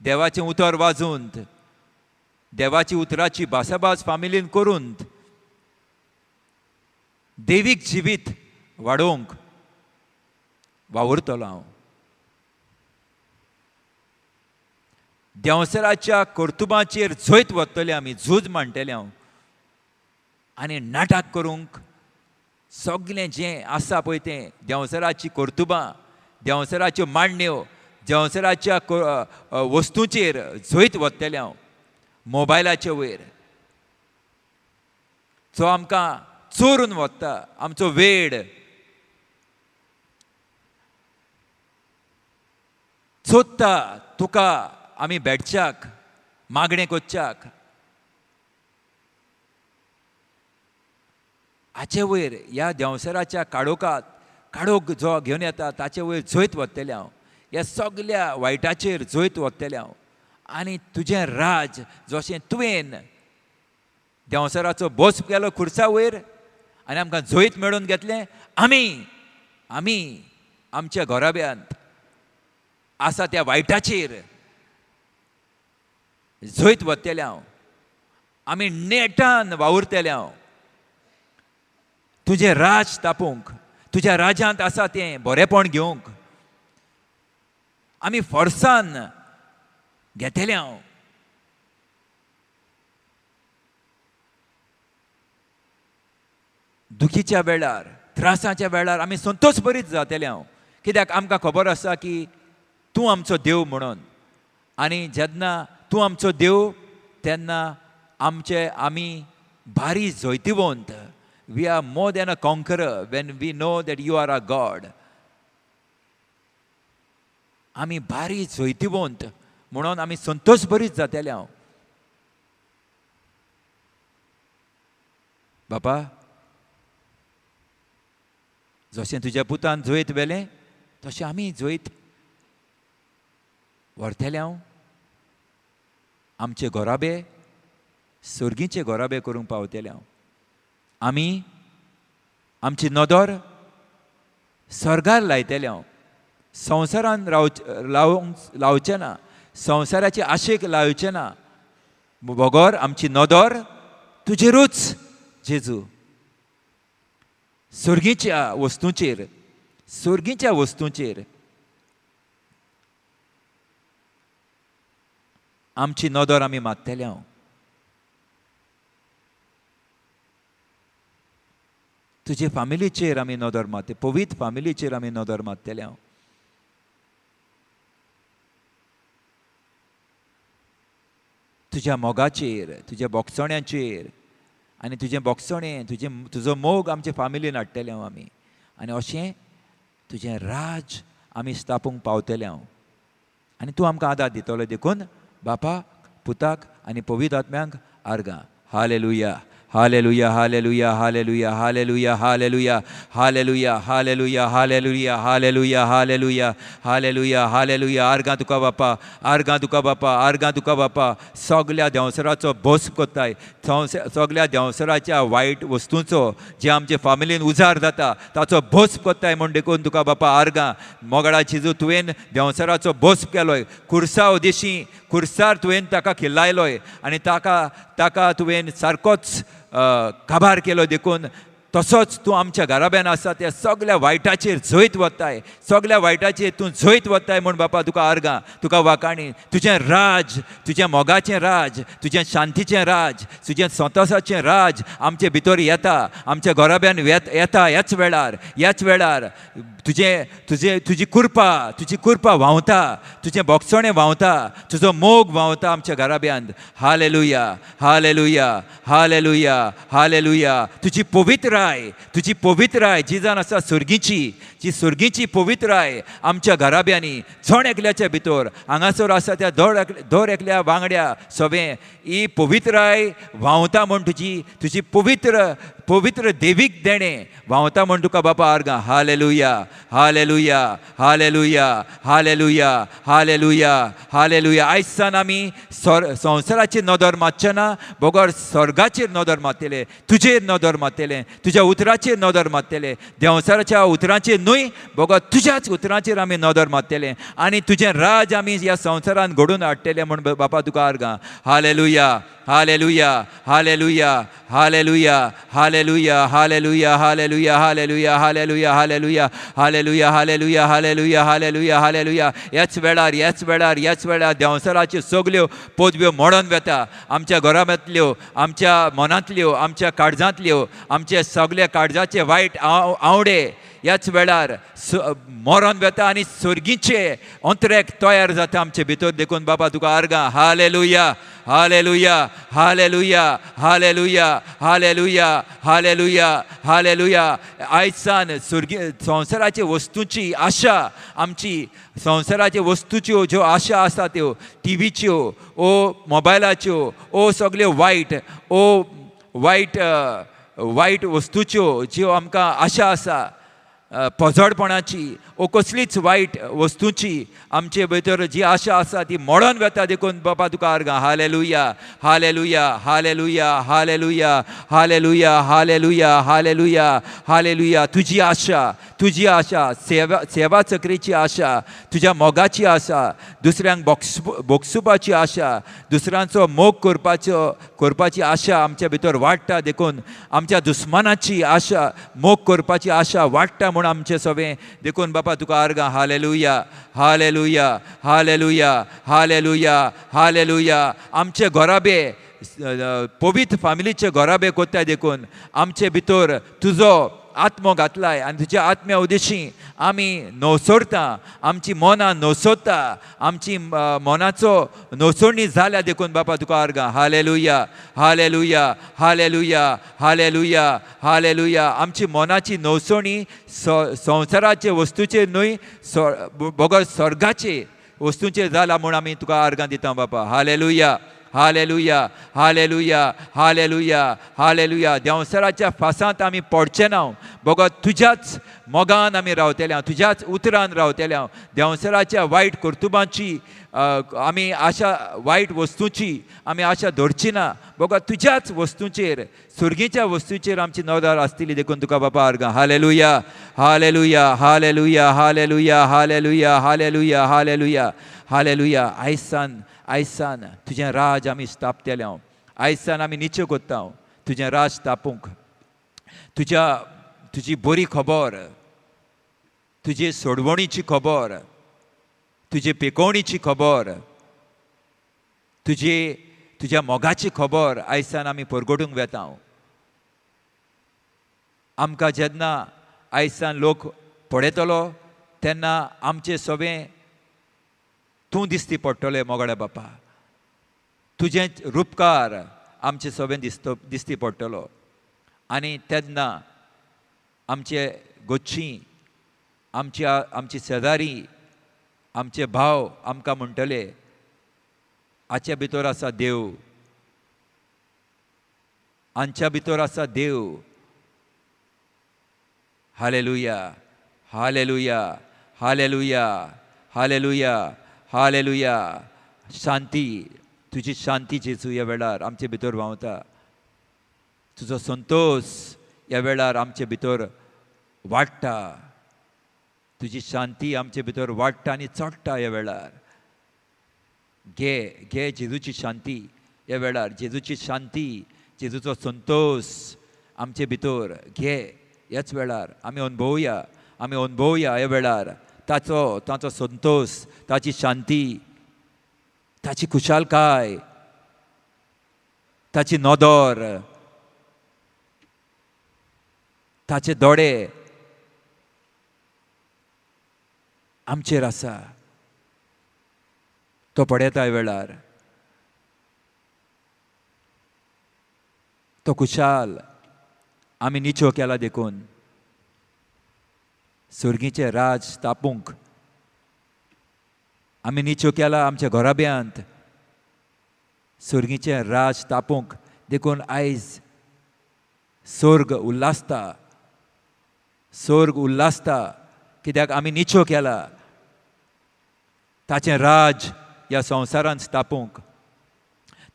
देवाचें उतर वाजूंत, देवाची उतराची भासाभास फामिलीन करूंत, देवीक जिवीत वाडोवंक वावुरतलो हांव. देंवसराच्या कर्तुबाचेर जैत वतले आमी, झूज मांडटले हांव आनी नाटक करूंक सगलें जें आसा पळय तें देंवसराची कर्तुबां, देंवसराच्यो मांडण्यो, देंवसराच्या वस्तूंचेर जैत वतले हांव. मोबायलाचे वयर जो आमकां चोरून वता आमचो वेळ, सोदता तुका आमी भेटच्याक, मागणें करच्याक, हाचे वयर ह्या देंवसराच्या काडोक जो घेवन येता ताचे वयर जैत वतलें हांव. ह्या सगल्या वायटाचेर जैत वतलें हांव. आनी तुजें राज जशें तुवें देंवसराचो बोस केलो खुर्सा वयर आनी आमकां जैत मेळोवन घेतलें, आमी आमच्या घोराब्यांत आसा त्या वायटाचेर जैत वतलें हांव. आमी नेटान वावुरतले हांव. तुजें राज स्थापूंक, तुज्या राजांत आसा तें बरेंपण घेवंक आमी फोर्सान घेतलें हांव. दुखीच्या वेळार, त्रासाच्या वेळार आमी संतोश भरीत जातले हांव. कित्याक आमकां खबर आसा की तूं आमचो देव म्हणून. आनी जेन्ना तूं आमचो देव तेन्ना आमी भारी जैतिवंत. We are more than a conqueror when we know that you are our God. आमी भारी जैतिवंत म्हणून आमी संतोश भरीत जातले हांव. बापा, जशें तुज्या पुतान जैत वेलें तशें आमी जैत व्हरतले हांव. आमचे घोराबे सर्गीचे घोराबे करूंक पावतले हांव. आमी आमची नदर स्वर्गार लायतले हांव. संवसारान लावचें ना, संवसाराचे आशेक लावचें ना. बगोर आमची नदर तुजेरूच जेजू. सर्गीच्या वस्तूंचेर आमची नदर आमी मारतले हांव. तुजे फामिलीचेर आमी नदर मारतले, पवित्र फामिलीचेर आमी नदर मारतले हांव. तुज्या मोगाचेर, तुज्या बोगसोण्यांचेर आनी तुजें बोगसोणें, तुजो मोग आमचे फामिलीन हाडटले हांव आमी. आनी अशें तुजें राज आमी स्थापूंक पावतले हांव. आनी तूं आमकां आदार दितलो देखून बापा, पुताक आनी पवित्र आत्म्यांक आर्गां. Hallelujah, hallelujah, hallelujah, hallelujah, hallelujah, hallelujah, hallelujah, hallelujah, hallelujah, hallelujah, hallelujah, hallelujah, hallelujah. आर्गां तुका बापा, आर्गां तुका बापा, आर्गां तुका बापा. सगल्या देंवसराचो भोस कोत्ताय, सगल्या देंवसराच्या वायट वस्तूंचो जे आमचे फामिलीन उजार जाता ताचो भोस कोत्ताय म्हूण देखून तुका बापा आर्गां. मोगडा जेजू तुवें देंवसराचो भोस केलोय. खुर्सा उदेशी खुर्सार तुवें ताका खिल्लायलोय आनी ताका तुवें सारकोच काबार केलो देखून तसोच तूं आमच्या घराब्यान आसा त्या सगळ्या वायटाचेर झोयत वताय, सगळ्या वायटाचेर तूं झोयत वताय म्हूण बापा तुका आर्गां, तुका वाकाणी. तुजें राज, तुजें मोगाचें राज, तुजें शांतीचें राज, तुजें संतोशाचें राज आमचे भितर येता, आमच्या घराब्यान येता. ह्याच वेळार तुजी कृपा व्हांवता, तुजें बोगसणें व्हांवता, तुजो मोग व्हांवता आमच्या घराब्यांत. Hallelujah, hallelujah, hallelujah, hallelujah. तुजी पवित्राय जी जाण आसा सुर्गीची पवित्राय आमच्या घराब्यांनी जण एकल्याच्या भितर हांगासर आसा त्या दर एकल्या वांगड्या सवें ही पवित्राय व्हांवता म्हूण तुजी पवित्र देवीक देणें व्हांवता म्हूण तुका बापा आर्गां. Hallelujah, hallelujah, hallelujah, hallelujah, hallelujah, hallelujah. आयज सान आमी संवसाराचेर नदर मातचें ना, बोगोर स्वर्गाचेर नदर मारतले, तुजेर नदर मारतले, तुज्या उतराचेर नदर मारतले. देंवसाराच्या उतरांचेर न्हय, बोगोर तुज्याच उतरांचेर आमी नदर मारतले आनी तुजें राज आमी ह्या संवसारान घडोवन हाडटले म्हूण बापा तुका आर्गां. Hallelujah, hallelujah, hallelujah, hallelujah, hallelujah, hallelujah, hallelujah, hallelujah, hallelujah, hallelujah, hallelujah, hallelujah, hallelujah, hallelujah, hallelujah. ह्याच वेळार देंवसाराच्यो सगल्यो पदव्यो मोडोन वेता. आमच्या घराब्यांतल्यो, आमच्या मनांतल्यो, आमच्या काळजांतल्यो, आमचे सगळे काळजाचे वायट आवडे ह्याच वेळार मोरोन वेता आनी सर्गीचे अंतरेक तयार जाता आमचे भितर. देखून बाबा तुका आर्गां. Hallelujah, hallelujah, hallelujah, hallelujah, hallelujah, hallelujah, hallelujah. आयज सान संवसाराचे वस्तूंची आशा आमची, संवसाराचे वस्तूच्यो ज्यो आशा आसा त्यो टीव्हीच्यो ओ मोबायलाच्यो ओ सगल्यो वायट वस्तूच्यो ज्यो आमकां आशा आसा पोजडपणाची ओ कसलीच वायट वस्तूंची आमचे भितर जी आशा आसा ती मोडोन वेता. देखून बापा तुका आर्गां. Hallelujah, hallelujah, hallelujah, hallelujah, hallelujah, hallelujah, hallelujah, hallelujah. तुजी आशा सेवा चक्रेची आशा, तुज्या मोगाची आशा, दुसऱ्यांक बोगसुपाची आशा, दुसऱ्यांचो मोग करपाची आशा आमच्या भितर वाडटा. देखून आमच्या दुस्मानाची आशा, मोग करपाची आशा वाडटा म्हूण आमचे सवें. देखून बापा तुका आर्गां. Hallelujah, hallelujah, hallelujah, hallelujah, hallelujah. आमचे घोराबे पवित्र फामिलीचे घोराबे कोत्ताय. देखून आमचे भितर तुजो आत्मो घातलाय आनी तुज्या आत्म्या उदेशी आमी नवसोडटा, आमची मनां नवसोदता, आमची मनाचो नवसोडणी जाल्या. देखून बापा तुका आर्गां. Hallelujah, hallelujah, hallelujah, hallelujah, hallelujah. आमची मनाची नवसोडणी संवसाराचे वस्तूचेर न्हय, बोगोर स्वर्गाचे वस्तूंचेर जाला म्हूण आमी तुका आर्गां दिता बापा. Hallelujah, hallelujah, hallelujah, hallelujah, hallelujah. देंवसाराच्या फासांत आमी पडचे ना, बोगोर तुज्याच मोगान आमी रावतले, तुज्याच उतरान रावतले. देंवसाराच्या वायट कर्तुबांची आमी आशा, वायट वस्तूंची आमी आशा धरची ना, बोगोर तुज्याच वस्तूंचेर, सुर्गीच्या वस्तूंचेर आमची नदर आसतली. देखून तुका बापा आर्गां. Hallelujah, hallelujah, hallelujah, hallelujah, hallelujah, hallelujah, hallelujah, hallelujah. आयज सान तुजें राज आमी स्थापतले. आयज सान आमी निश्चय कोत्ता तुजें राज स्थापूंक. तुजी बरी खबर, तुजी सोडवणीची खबर, तुजी पिकोवणीची खबर, तुज्या मोगाची खबर आयज सान आमी परगटूंक वेता. आमकां जेन्ना आयज सान लोक पळयतलो तेन्ना आमचे सवें तूं दिसती पडटलें मोगड्या बापा. तुजें रुपकार आमचे सवें दिसती पडटलो आनी तेन्ना आमचे गोच्ची, आमची शेजारी, आमचे भाव आमकां म्हणटले हाचे भितर आसा देव, हांच्या भितर आसा देव. हालेलुया, हालेलुया, हालेलुया, हालेलुया, हालेलुया. शांती, तुजी शांती जेजू ह्या वेळार आमचे भितर व्हांवता. तुजो संतोष ह्या वेळार आमचे भितर वाडटा. तुजी शांती आमचे भितर वाडटा आनी चडटा ह्या वेळार. जेजूची शांती ह्या वेळार, जेजूची शांती, जेजूचो संतोष आमचे भितर घे. ह्याच वेळार आमी अनुभवया ह्या वेळार ताचो संतोष, ताची शांती, ताची खुशालकाय, ताची नदर, ताचे दोळे आमचेर आसा. तो पळयता वेळार तो खुशाल. आमी निचो केला देखून सुर्गीचे राज स्थापूंक. आमी निचो केला आमच्या घोराब्यांत सुर्गीचे राज स्थापूंक देखून आयज स्वर्ग उल्लासता कित्याक आमी निचो केला ताचें राज ह्या संवसारांत स्थापूंक,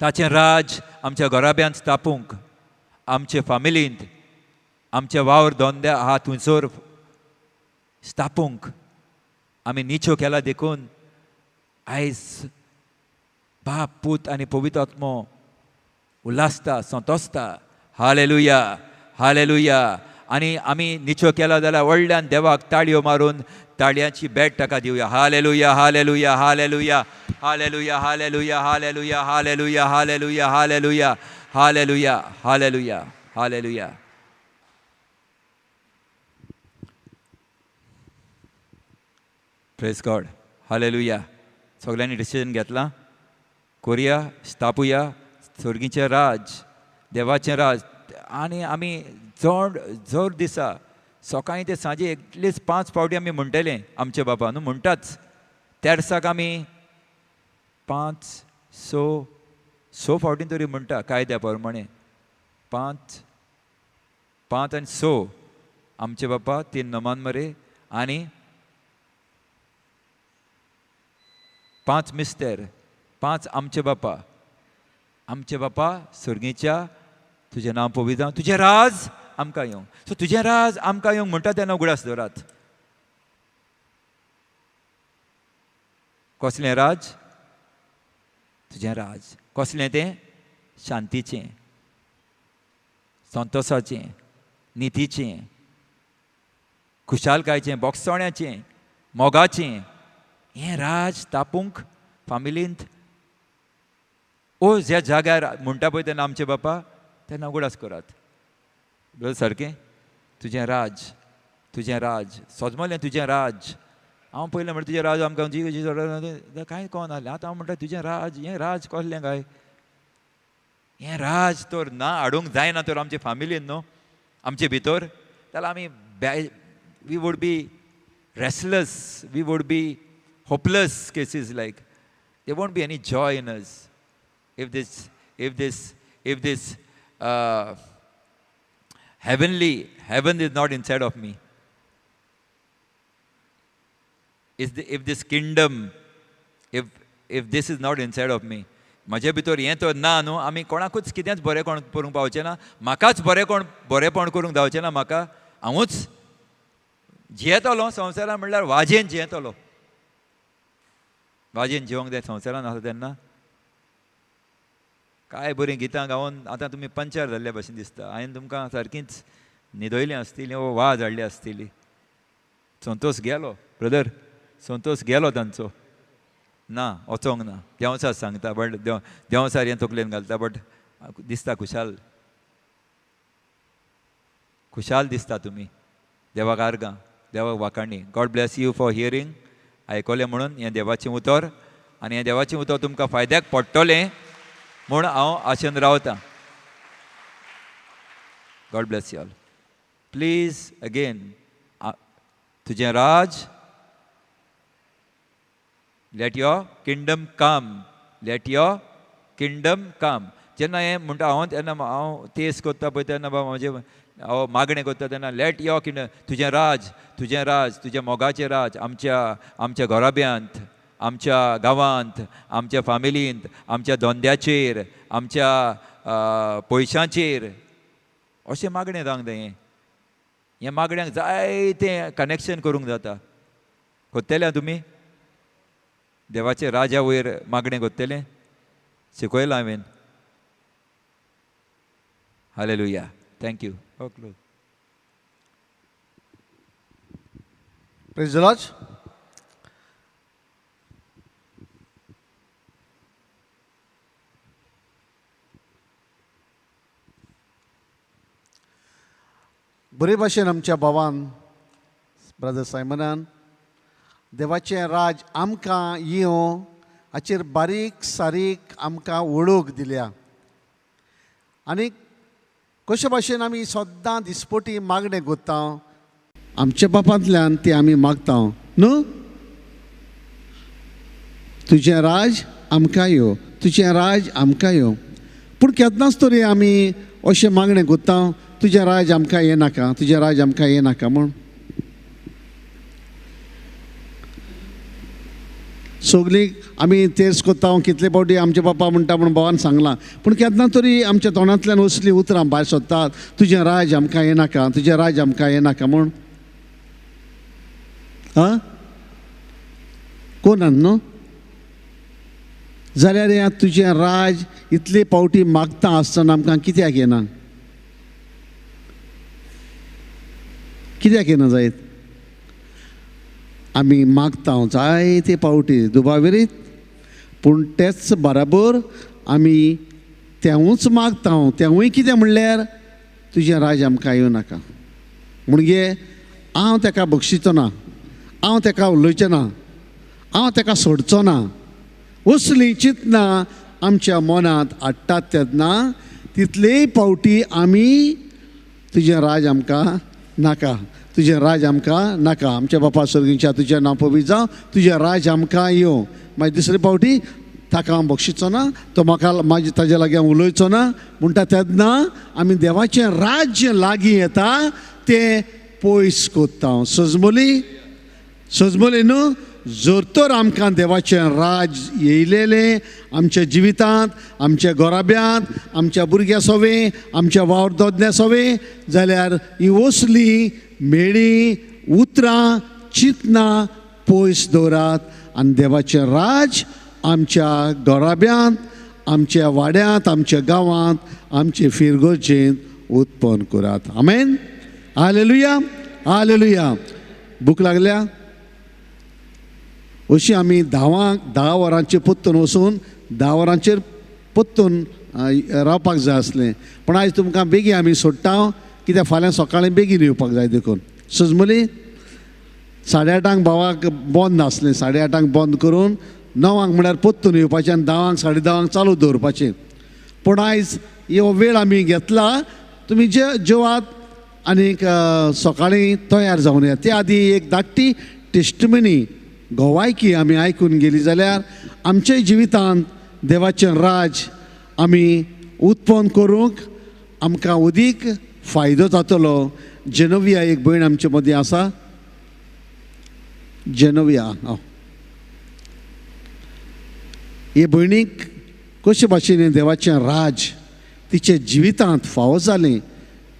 ताचें राज आमच्या घोराब्यांत स्थापूंक, आमचे फामिलींत, आमच्या वावर धंद्या आहा थंयसर स्थापूंक आमी निचो केला देखून आयज बाप, पूत आनी पवित्र आत्मो उल्लासता, संतोसता. Hallelujah, hallelujah. आनी आमी निचो केला जाल्यार व्हडल्यान देवाक ताळयो मारून ताळयांची भेट ताका Divya. Hallelujah, hallelujah, hallelujah, hallelujah, hallelujah, hallelujah, hallelujah, hallelujah, hallelujah, hallelujah, hallelujah, hallelujah. Praise God. Hallelujah. सगळ्यांनी डिसिजन घेतला. कोरया, स्थापुया सुर्गीचें राज, देवाचें राज. आनी आमी जोर दिसा सकाळीं ते सांजे एटलिस्ट 5 फावटी आमी म्हणटलें आमचे बाबा न्हू म्हणटाच. त्या दिसाक आमी 5-6 फावटी तरी म्हणटा कायद्या प्रमाणे. 5 आनी 6 आमचे बापा, 3 नमान मरे आनी 5 मिस्तेर, 5 आमचे बापा. आमचे बापा सुर्गीच्या, तुजें नांव पवित्र जावं, तुजें राज आमकां येवं. सो तुजें राज आमकां येवंक म्हणटा तेन्ना उगडास दवरात. कसलें राज? तुजें राज. कसलें तें? शांतीचें, संतोशाचें, नितीचें, खुशालकायेचें, बोगसोण्याचें, मोगाचें. हें राज तापूंक फामिलींत ज्या जाग्यार म्हणटा पळय तेन्ना आमचे बापा तेन्ना उगडास करात. बरोबर सारकें? तुजें राज, तुजें राज, सोजमलें तुजें राज. हांव पयलें म्हणटा तुजें राज आमकां कांय कळनासलें. आतां हांव म्हणटा तुजें राज, हें राज कसलें काय? हें राज तर ना हाडूंक जायना तर आमचे फामिलीन न्हू, आमचे भितर, जाल्यार आमी we would be restless, we would be hopeless cases. Like there won't be any joy in us if this heaven is not inside of me. If this kingdom, if this is not inside of me, म्हजे भितर हें तर ना न्हू, आमी कोणाकूच कितेंच बरें करूंक पावचें ना. म्हाकाच बरेंपण करूंक जावचें ना. म्हाका हांवूच जियेतलो संवसारान म्हणल्यार वाजेन जियेतलो. वाजेन जिवंक जाय संवसारान आसा तेन्ना. काय बरीं गितां गावन आतां तुमी पंचार जाल्ल्या भशेन दिसता. हांवें तुमकां सारकींच न्हिदयलीं आसतलीं वो वाज हाडली आसतली. संतोश गेलो ब्रदर, संतोश गेलो तांचो. ना वचोंक ना. देंवसार सांगता बट देंवसार हें तकलेन घालता बट दिसता खुशाल दिसता तुमी. देवाक आर्गां, देवाक वाखाणी. God bless you for hearing. आयकलें म्हणून हें देवाचें उतर, आनी हें देवाचें उतर तुमकां फायद्याक पडटलें म्हूण हांव आशेन रावतां. God bless you all. Please again, तुजें राज, let your kingdom come, let your kingdom come. जेन्ना हें म्हणटा हांव तेन्ना हांव तेस करता पळय तेन्ना बाबा म्हजें हांव मागणें करता तेन्ना लेट योर किंगडम, तुजें राज, तुजें मोगाचें राज आमच्या घोराब्यांत, आमच्या गांवांत, आमच्या फामिलींत, आमच्या धंद्याचेर, आमच्या पयशांचेर. अशें मागणें जावंक जाय. हें मागण्यांक जायतें कनेक्शन करूंक जाता. कोत्तेले तुमी देवाच्या राजा वयर मागणें कोत्तेलें शिकयलां हांवें. Hallelujah. Thank you. Okay. Praise the Lord. बरे भाशेन आमच्या भावान ब्रदर सायमनान देवाचें राज आमकां येवं हाचेर बारीक सारीक आमकां वळख दिल्या. आनी कशे भाशेन आमी सद्दां दिसपटी मागणें करता आमच्या बापांतल्यान ते आमी मागता न्हू. तुजें राज आमकां यो, तुजें राज आमकां यो. पूण केन्नाच तरी आमी अशें मागणें करता तुजें राज आमकां येनाका, तुजें राज आमकां येनाका म्हूण. सगळीं आमी तेर्स कोत्ता कितले फावटी आमचे बापा म्हणटा म्हणून भावान सांगलां. पूण केन्ना तरी आमच्या तोंडांतल्यान असलीं उतरां भायर सोदतात तुजें राज आमकां येनाका, तुजें राज आमकां येनाका म्हूण. कोणान न्हू जाल्यार हे तुजें राज इतले फावटी मागता आसतना आमकां कित्याक येना, कित्याक येना जायत. आमी मागता जायते फावटी दुबाविरीत, पूण तेच बराबर आमी तेवूच मागता. तेवूय कितें म्हणल्यार तुजें राज आमकां येवं नाका. म्हणजे हांव ताका बक्षिचो ना, हांव ताका उलयचें ना, हांव ताका सोडचो ना. असलीं चिंतना आमच्या मनांत हाडटात तेन्ना तितलेय फावटी आमी तुजें राज आमकां नाका, तुजें राज आमकां नाका. आमच्या बापा सर्गीच्या तुजें नांव पवित्र जावं, तुजें राज आमकां येवं. मागीर दुसरे फावटी ताका हांव बक्षिचो ना, तो म्हाका ताजे लागीं हांव उलयचो ना म्हणटा तेन्ना आमी देवाचें राज्य लागीं येता तें पयस कोत्ता. सजमली न्हू. जर तर आमकां देवाचें राज येयलेलें आमच्या जिवितांत, आमच्या घोराब्यांत, आमच्या भुरग्यां सोवे, आमच्या वावर दोदल्या सोवे, जाल्यार ही असलीं मेळी उतरां चिंतना पयस दवरात आनी देवाचें राज आमच्या घोराब्यांत, आमच्या वाड्यांत, आमच्या गांवांत, आमचे फिरगोजेंत उत्पन्न करात. आमेन. Hallelujah, hallelujah. भूक लागल्या अशी आमी 10 वरांचेर पोत्तून वचून 10 वरांचेर पोत्तून रावपाक जाय आसलें. पूण आयज तुमकां बेगीन आमी सोडटा कित्याक फाल्यां सकाळीं बेगीन येवपाक जाय देखून. सजमली 8:30 भावाक बंद आसलें. 8:30 बंद करून 9 म्हळ्यार पोत्तून येवपाचें आनी 10 10:30 चालू दवरपाचें. पूण आयज हो वेळ आमी घेतला. तुमी जेवात आनीक सकाळीं तयार जावन येयात. ते आदी एक धाकटी टेस्टमनी गोवायकी आमी आयकून गेली जाल्यार आमच्या जिवितांत देवाचें राज आमी उत्पन्न करूंक आमकां अदीक फायदो जातलो. जेनोविया एक भयण आमचे मदीं आसा. जेनोविया हे भयणीक कशे भाशेन देवाचें राज तिचे जिवितांत फावो जालें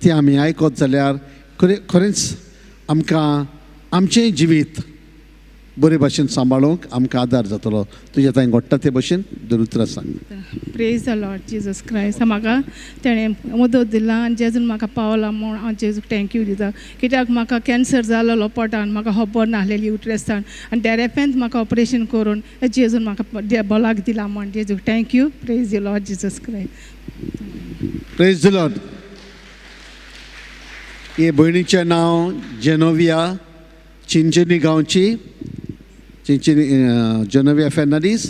तें आमी आयकत जाल्यार खरेंच आमकां आमचें जिवीत बरे भाशेन सांबाळूंक आमकां आदार जातलो. तुज्या थंय घडटा ते भशेन दोन उतरां सांग. Praise the Lord Jesus Christ. म्हाका तेणें मदत दिला आनी जेजून म्हाका पावला म्हूण हांव जेजूक थँक्यू दिता. कित्याक म्हाका कॅन्सर जालोलो पोटान, म्हाका खबर नासलेली युट्रसांत, आनी त्या रेफेंत म्हाका ऑपरेशन करून जेजून म्हाका बलाक दिला म्हूण जेजूक thank you. Praise the Lord Jesus Christ. Praise the Lord. हे भयणीचें नांव जेनोविया, चिंचणी गांवची, जेनोविया फेर्नांडीस.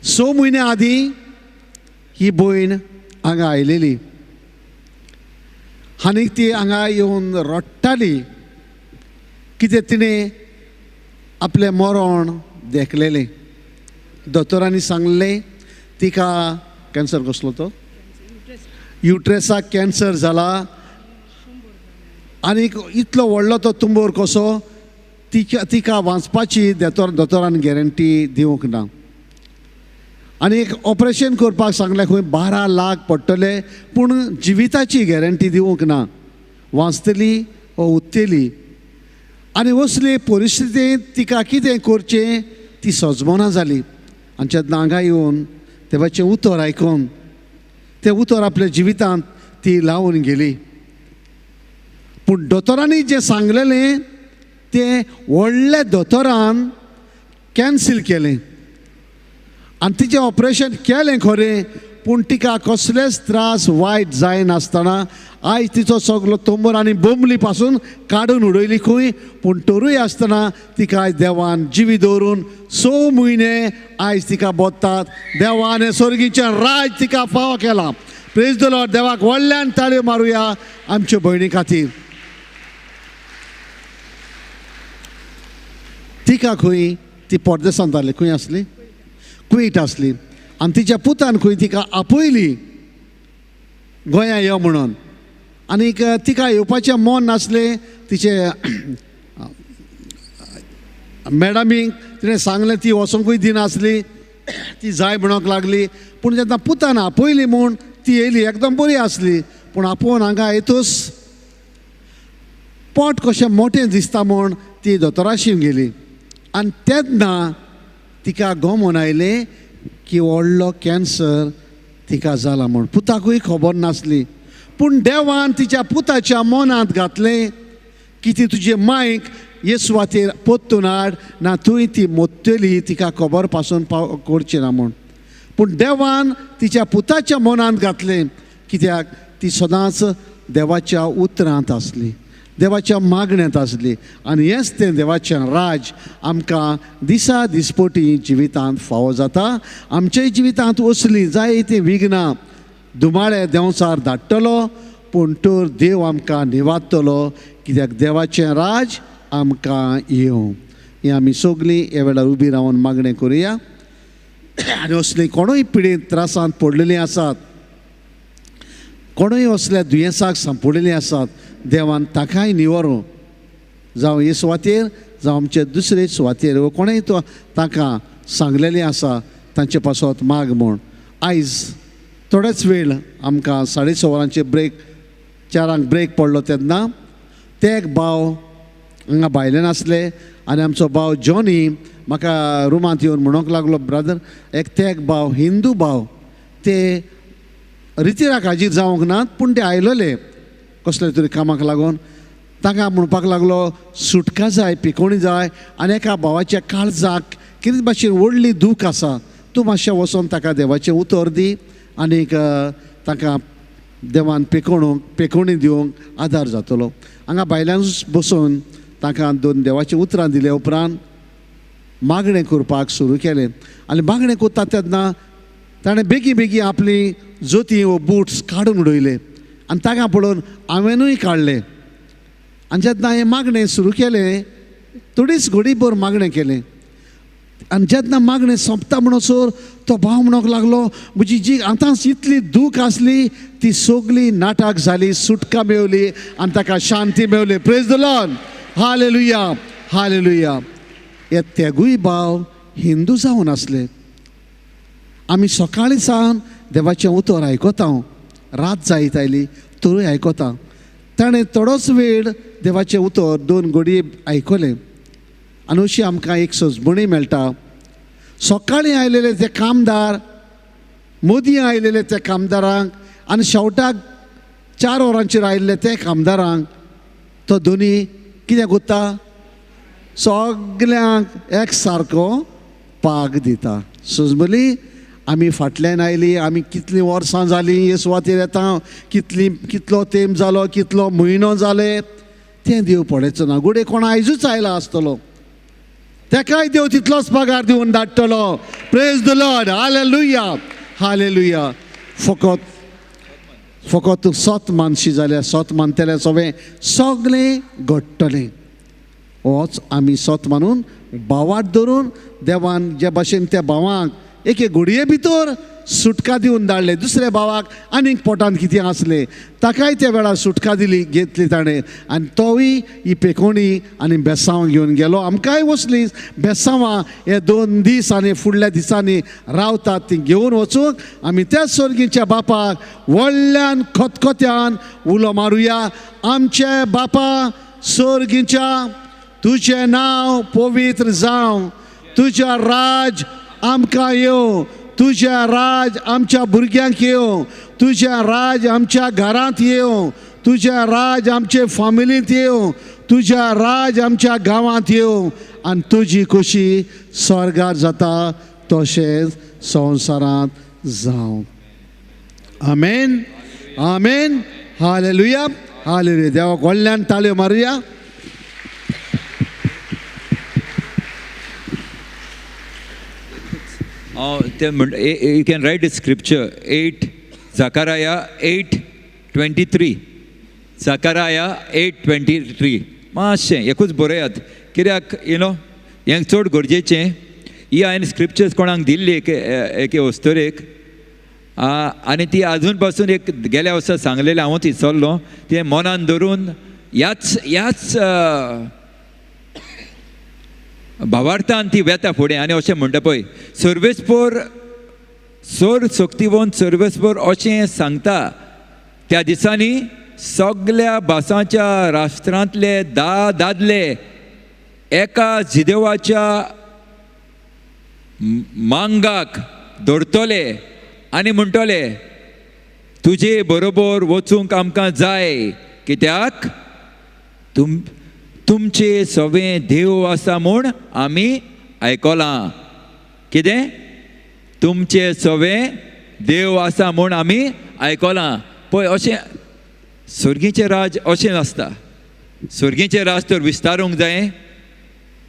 6 म्हयने आदीं ही भयण हांगा आयलेली आनीक ती हांगा येवन रडटाली कितें तिणें आपलें मरण देखलेलें. दोतोरांनी सांगलें तिका कॅन्सर कसलो तो युट्रसाक कॅन्सर जाला आनीक इतलो व्हडलो तो तुंबोर कसो तिका वाचपाची दोतोरान गॅरंटी दिवंक ना. आनी एक ऑपरेशन करपाक सांगलें खंय 12 लाख पडटले, पूण जिविताची गॅरंटी दिवंक ना. वाचतली वो उत्तेली. आनी असले परिस्थितींत तिका कितें करचें ती सजमना जाली. आमच्या हांगा येवन देवाचें उतर आयकून तें उतर आपल्या जिवितांत ती लावून गेली. पूण दोतोरांनी जें सांगलेलें तें व्हडल्या दोतोरान कॅन्सील केलें आनी तिचें ऑपरेशन केलें खरें, पूण तिका कसलेच त्रास वायट जायनासतना आयज तिचो सगलो तोंबूर आनी बोंबली पासून काडून उडयली खंय, पूण तरूय आसतना तिका आयज देवान जिवी दवरून 6 म्हयने आयज तिका बोदतात. देवान सर्गीचें राज तिका फावो केलां. Praise the Lord. देवाक व्हडल्यान ताळयो मारुया आमचे भयणी खातीर. तिका खंय ती परदेसांत जाली, खंय आसली, कुवेट आसली, आनी तिच्या पुतान खंय तिका आपयली गोंया यो म्हणून. आनीक तिका येवपाचें मन नासलें. तिचे मॅडमीक तिणें सांगलें ती वचोंकूय दिनासली, ती जाय म्हणोंक लागली. पूण जेन्ना पुतान आपयली म्हूण ती येयली, एकदम बरी आसली, पूण आपोवन हांगा येतूच पोट कशें मोटें दिसता म्हूण ती दोतोराशी गेली. आनी तेन्ना तिका गमोन आयलें की व्हडलो कॅन्सर तिका जाला म्हूण. पुताकूय खबर नासली, पूण देवान तिच्या पुताच्या मनांत घातलें की ती तुजे मांयक येसुवाचेर पोत्तून हाड, ना तुवें ती मोत्तली तिका खबर पासून करची ना म्हूण. पूण देवान तिच्या पुताच्या मनांत घातलें, कित्याक ती सदांच देवाच्या उतरांत आसली, देवाच्या मागण्यांत आसली. आनी हेंच तें देवाचें राज आमकां दिसा दिसपोटी जिवितांत फावो जाता. आमच्याय जिवितांत वसलीं जायतीं विघ्नां दुमाळे देंवचार धाडटलो, पूण तर देव आमकां निवाडटलो, कित्याक देवाचें राज आमकां येवं. हें आमी सगळीं ह्या वेळार उबी रावन मागणें करुया. आनी असलीं कोणूय पिडेंत त्रासांत पडलेलीं आसात, कोणूय असल्या दुयेंसाक सांपडलेलीं आसात, देवान ताकाय निवरो, जावं हे सुवातेर जावं आमचे दुसरे सुवातेर, वा कोणूय तो ताका सांगलेलें आसा तांचे पासत माग म्हूण. आयज थोडेच वेळ आमकां 6:30 ब्रेक, 4 ब्रेक पडलो तेन्ना ते एक भाव हांगा भायल्यान आसले आनी आमचो भाव जॉनी म्हाका रुमांत येवन म्हणूंक लागलो, ब्रदर ते एक भाव हिंदू भाव, ते रितीराक हाजीर जावंक नात, पूण ते आयलोले कसले तरी कामाक लागून. ताका म्हणपाक लागलो सुटका जाय, पिकोवणी जाय, आनी एका भावाच्या काळजाक कितें भाशेन व्हडली दूख आसा, तूं मातशें वचोन ताका देवाचें उतर दी आनीक ताका देवान पेकोवणी दिवंक आदार जातलो. हांगा भायल्यानूच बसून ताका 2 देवाचीं उतरां दिले उपरांत मागणें करपाक सुरू केलें. आनी मागणें करता तेन्ना ताणें बेगीन आपली जोती वो बुट्स काडून उडयले आनी ताका पळोवन हांवेनूय काडले. आनी जेन्ना हें मागणें सुरू केलें, थोडीच घडीभर मागणें केलें, आनी जेन्ना मागणें सोंपता म्हणसर तो भाव म्हणूंक लागलो, म्हजी जी आतांच इतली दूख आसली ती सगळी नाटक जाली, सुटका मेवली आनी ताका शांती मेवली. Praise the Lord. हालेलुया, हालेलुया. हे तेगूय भाव हिंदू जावन आसले. आमी सकाळीं सावन देवाचें उतर आयकता, रात जायत आयली तरूय आयकता. ताणें थोडोच वेळ देवाचें उतर 2 घडये आयकलें आनी अशी आमकां एक सजमणी मेळटा. सकाळीं आयलेले ते कामदार, मोदीं आयलेले ते कामदारांक आनी शेवटाक 4 वरांचेर आयिल्ले ते कामदारांक तो दोनी कितें करता, सगल्यांक एक सारको पाग दिता. सजमली आमी फाटल्यान आयली, आमी कितलीं वर्सां जालीं हे सुवातेर येता, कितलो तेंप जालो, कितलो म्हयनो जाले, तें देव पळयचो ना. घोडये कोण आयजूच आयला आसतलो, तेकाय देव तितलोच पगार दिवन धाडटलो. Praise the Lord. हालेलुया, हालेलुया. फकत तूं सत मानशी जाल्यार सत मानतलें सगळें घडटलें. होच आमी सत मानून भावाट धरून देवान जे भाशेन त्या भावांक एके घडये भितर सुटका दिवन धाडले. दुसऱ्या भावाक आनीक पोटांत कितें आसलें ताकाय त्या वेळार सुटका घेतली ताणें, आनी तोवूय ही पेकोवणी आनी बेसांव घेवन गेलो. आमकांय वचली बेसांवां हे 2 दीस आनी फुडल्या दिसांनी रावतात ती घेवन वचूंक आमी त्या सर्गीच्या बापाक व्हडल्यान खतखत्यान उलो मारुया. आमचे बापा सर्गीच्या, तुजें नांव पवित्र जावं, तुजें राज आमकां येवं, तुजें राज आमच्या भुरग्यांक येवं. तुझ्या राज आमच्या घरांत येवं, तुझ्या राज आमचे फॅमिलींत येवं, तुझ्या राज आमच्या गांवांत येवं, आनी तुजी खुशी स्वर्गात जाता तशेंच संवसारांत जावं. आमेन, आमेन, हालेलुया, हालेलुया. देवाक व्हडल्यान ताळयो मारुया. You can write the scripture 8, Zechariah 8:23. Zechariah 8:23. मातशें एकूच बरयात, कित्याक हें चड गरजेचें. ही हांवें स्क्रिप्चर्स कोणाक दिल्ली एके वस्तुरेक, आनी ती आजून पासून एक गेल्या वर्सा सांगलेलें हांव ती चल्लो, तें मनान धरून ह्याच भावार्थान ती वेता फुडें. आनी अशें म्हणटा पळय, सर्वेस्पोर सोर सक्तिवंत सर्वेस्पोर अशें सांगता, त्या दिसांनी सगळ्या भासांच्या राष्ट्रांतले दादले एका जिदेवाच्या मांगाक धरतले आनी म्हणटले, तुजे बरोबर वचूंक आमकां जाय, कित्याक तुमचे सवें देव आसा म्हूण आमी आयकलां. कितें? तुमचे सवें देव आसा म्हूण आमी आयकलां. पळय, अशें सर्गीचें राज अशें नासता. सर्गीचें राज तर विस्तारूंक जाय.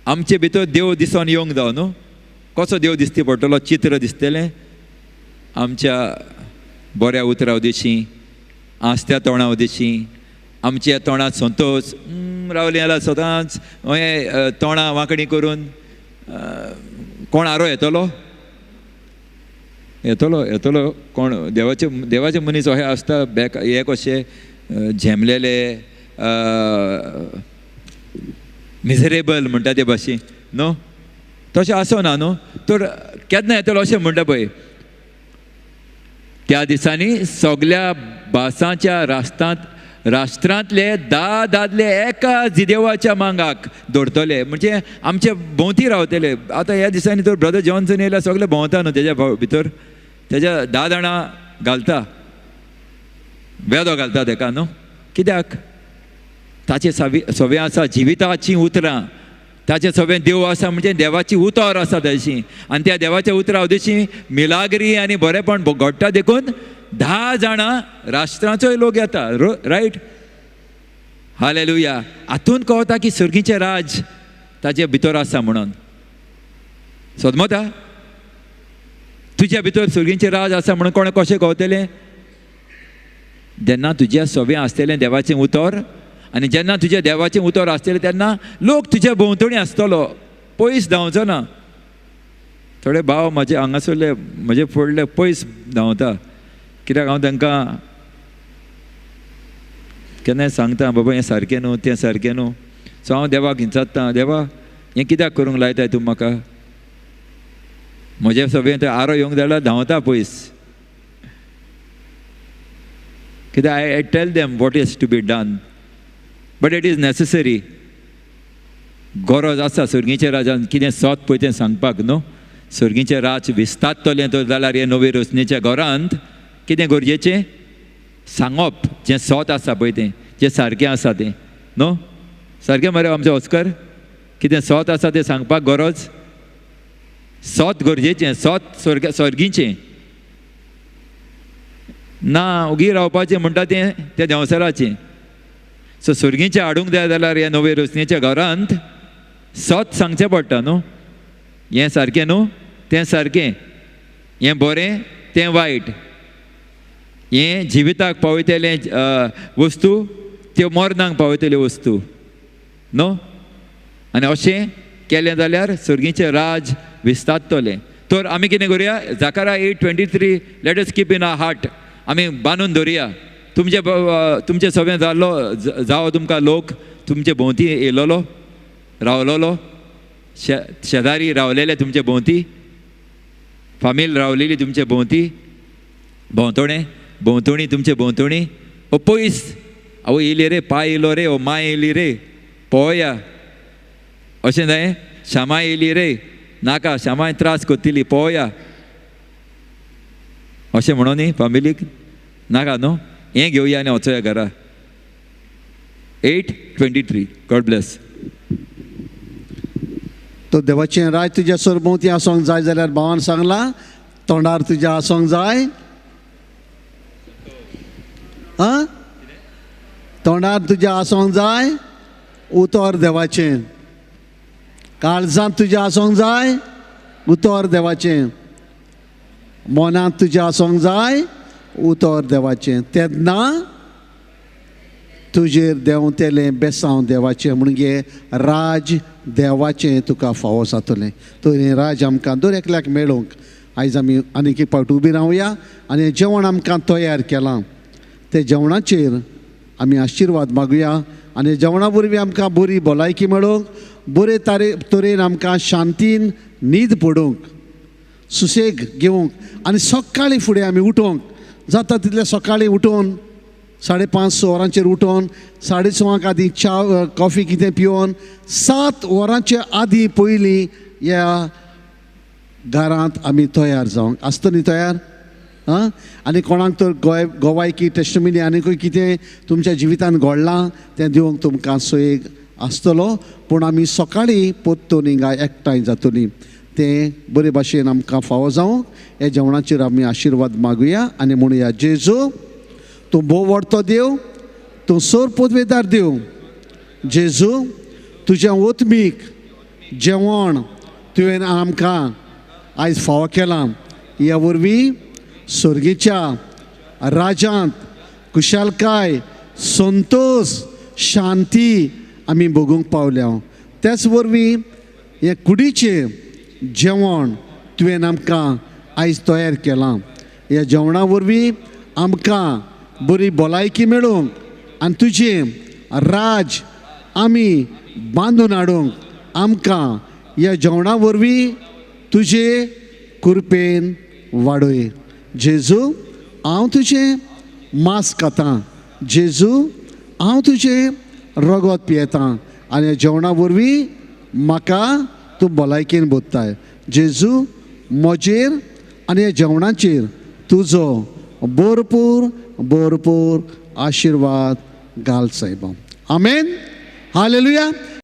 आमचे भितर देव दिसून येवंक जाय न्हू. कसो देव दिसती पडटलो? चित्र दिसतलें आमच्या बऱ्या उतरा उदेशी, आस्त्या तोंडा उदेशी, आमच्या तोंडांत संतोश रावली जाल्यार सदांच तोंडां वांकडी करून कोण आरो येतलो कोण? देवाचे मनीस अशे आसता हे कशे झेमलेले, मिजरेबल म्हणटा ते भाशेन न्हू. तशें आसना न्हू. तर केन्ना येतलो अशें म्हणटा पळय, त्या दिसांनी सगळ्या भासांच्या राष्ट्रांतले दादले एका जिदेवाच्या मांगाक धरतले, म्हणजे आमचे भोंवती रावतले. आतां ह्या दिसांनी तर ब्रदर जॉन्सन येयल्यार सगळे भोंवता न्हू, तेज्या भितर तेज्या 10 जाणां घालता, वेदो घालता तेका न्हू. कित्याक? ताचे सवें आसा जिविताचीं उतरां, ताचे सवें देव आसा म्हणजे देवाची उतर आसा तशी. आनी त्या देवाच्या उतरा उदेशी मिलाग्री आनी बरेपण घडटा देखून 10 जाणां राष्ट्रांचोय लोक येता. रायट? हालेलुया. हातून कळटा की सर्गीचें राज ताचे भितर आसा म्हणून. सदमता? तुज्या भितर सर्गीचें राज आसा म्हणून कोणें कशें कळटलें? जेन्ना तुज्या सवें आसतलें देवाचें उतर, आनी जेन्ना तुज्या देवाचें उतर आसतलें तेन्ना लोक तुज्या भोंवतणी आसतलो, पयस धांवचो ना. थोडे भाव म्हाजे हांगासरले म्हजे फुडले पयस धांवता, कित्याक हांव तांकां केन्नाय सांगता, बाबा हें सारकें न्हू, तें सारकें न्हू. सो हांव देवाक हिंचात्ता, देवा हें कित्याक करूंक लायताय तूं म्हाका? म्हजे सगळें थंय आरो येवंक जाल्यार धांवता पयस. कित्याक I tell them what is to be done, but it is necessary. गरज आसा सर्गीच्या राजान कितें सोत पळय तें सांगपाक न्हू. सर्गीचें राज विस्तारतलें तर जाल्यार हे नवे रचनेच्या घरांत कितें गरजेचें? सांगप जें सोत आसा पळय तें, जें सारकें आसा तें न्हू. सारकें मरे आमचें ऑस्कर? कितें सोत आसा तें सांगपाक गरज. सोत गरजेचें, सोत सर्गीचें ना. उगी रावपाचें म्हणटा तें देंवसराचें. सो सर्गीचें हाडूंक जाय जाल्यार ह्या नवे रचनेच्या घरांत सोत सांगचें पडटा न्हू. हें सारकें न्हू, तें सारकें, हें बरें, तें वायट, हें जिविताक पावयतले वस्तू, त्यो मरणाक पावयतल्यो वस्तू न्हू. आनी अशें केलें जाल्यार सर्गीचें राज विस्तारतलें. तर आमी कितें करुया? Zechariah 8:23 let us keep in our heart. आमी बांदून दवरुया. तुमचे सगळें जावं तुमकां लोक तुमचे भोंवती येयलोलो, रावलोलो, शेजारी रावलेले तुमचे भोंवती, फामील रावलेली तुमचे भोंवती, भोंवतणी तुमचे भोंवतणी. ओ पयस आवय येयली रे, पाय येयलो रे, ओ माय येयली रे, पळोवया. अशें जाय? श्यामा येयली रे, नाका, श्यामाय त्रास करतली, पळोवया. अशें म्हणून न्ही फॅमिलीक. नाका न्हू हें घेवया आनी वचोया घरा 8:23 गॉड ब्लेस. तो देवाचें राज तुज्या सरभोंवती आसोंक जाय जाल्यार भावान सांगलां तोंडार तुज्या आसोंक जाय आं तोंडार तुज्या आसोंक जाय उतर देवाचें. काळजांत तुज्या आसोंक जाय उतर देवाचें. मनांत तुज्या आसोंक जाय उतर देवाचें. तेन्ना तुजेर देंवतेलें बेसांव देवाचें म्हणजे राज देवाचें तुका फावो जातलें. तो हें राज आमकां दर एकल्याक मेळोवंक आयज आमी आनीक एक फावट उबी रावया आनी हें जेवण आमकां तयार केलां ते जेवणाचेर आमी आशिर्वाद मागुया आनी जेवणा वरवीं आमकां बरी भलायकी मेळोवंक बरे तरेन आमकां शांतीन न्हीद पडोवंक सुसेग घेवंक आनी सकाळीं फुडें आमी उठोवंक जाता तितलें सकाळीं उठोवन 5:30 वरांचेर उठोवन 6:30 आदीं च्या कॉफी कितें पिवन 7 वरांचे आदीं पयलीं ह्या घरांत आमी तयार जावंक आसता न्ही तयार आं. आनी कोणाक तर गोवायकी टेस्टमिनी आनीकूय कितें तुमच्या जिवितान घडलां तें दिवंक तुमकां सोयेग आसतलो. पूण आमी सकाळीं पोत्तोनी गाय एकठांय जातलीं तें बरे भाशेन आमकां फावो जावंक हे जेवणाचेर आमी आशिर्वाद मागुया आनी म्हणुया जेजू तूं भोव व्हडतो देव तूं सोर पोदवेदार देव. जेजू तुजें ओतमीक जेवण तुवें आमकां आयज फावो केलां ह्या वरवीं सर्गेच्या राजांत कुशालकाय संतोश शांती आमी भोगूंक पावल्या. तेच वरवीं हे कुडीचें जेवण तुवें आमकां आयज तयार केलां. ह्या जेवणा वरवीं आमकां बरी भलायकी मेळोवंक आनी तुजें राज आमी बांदून हाडूंक आमकां ह्या जेवणा वरवीं तुजे कृपेन वाडय. जेजू हांव तुजें मांस खातां. जेजू हांव तुजें रगत पियेतां आनी ह्या जेवणा वरवीं म्हाका तूं भलायकेन बोदताय. जेजू म्हजेर आनी ह्या जेवणाचेर तुजो भरपूर भरपूर आशिर्वाद घाल सायबा. आमेन. हालेलुया.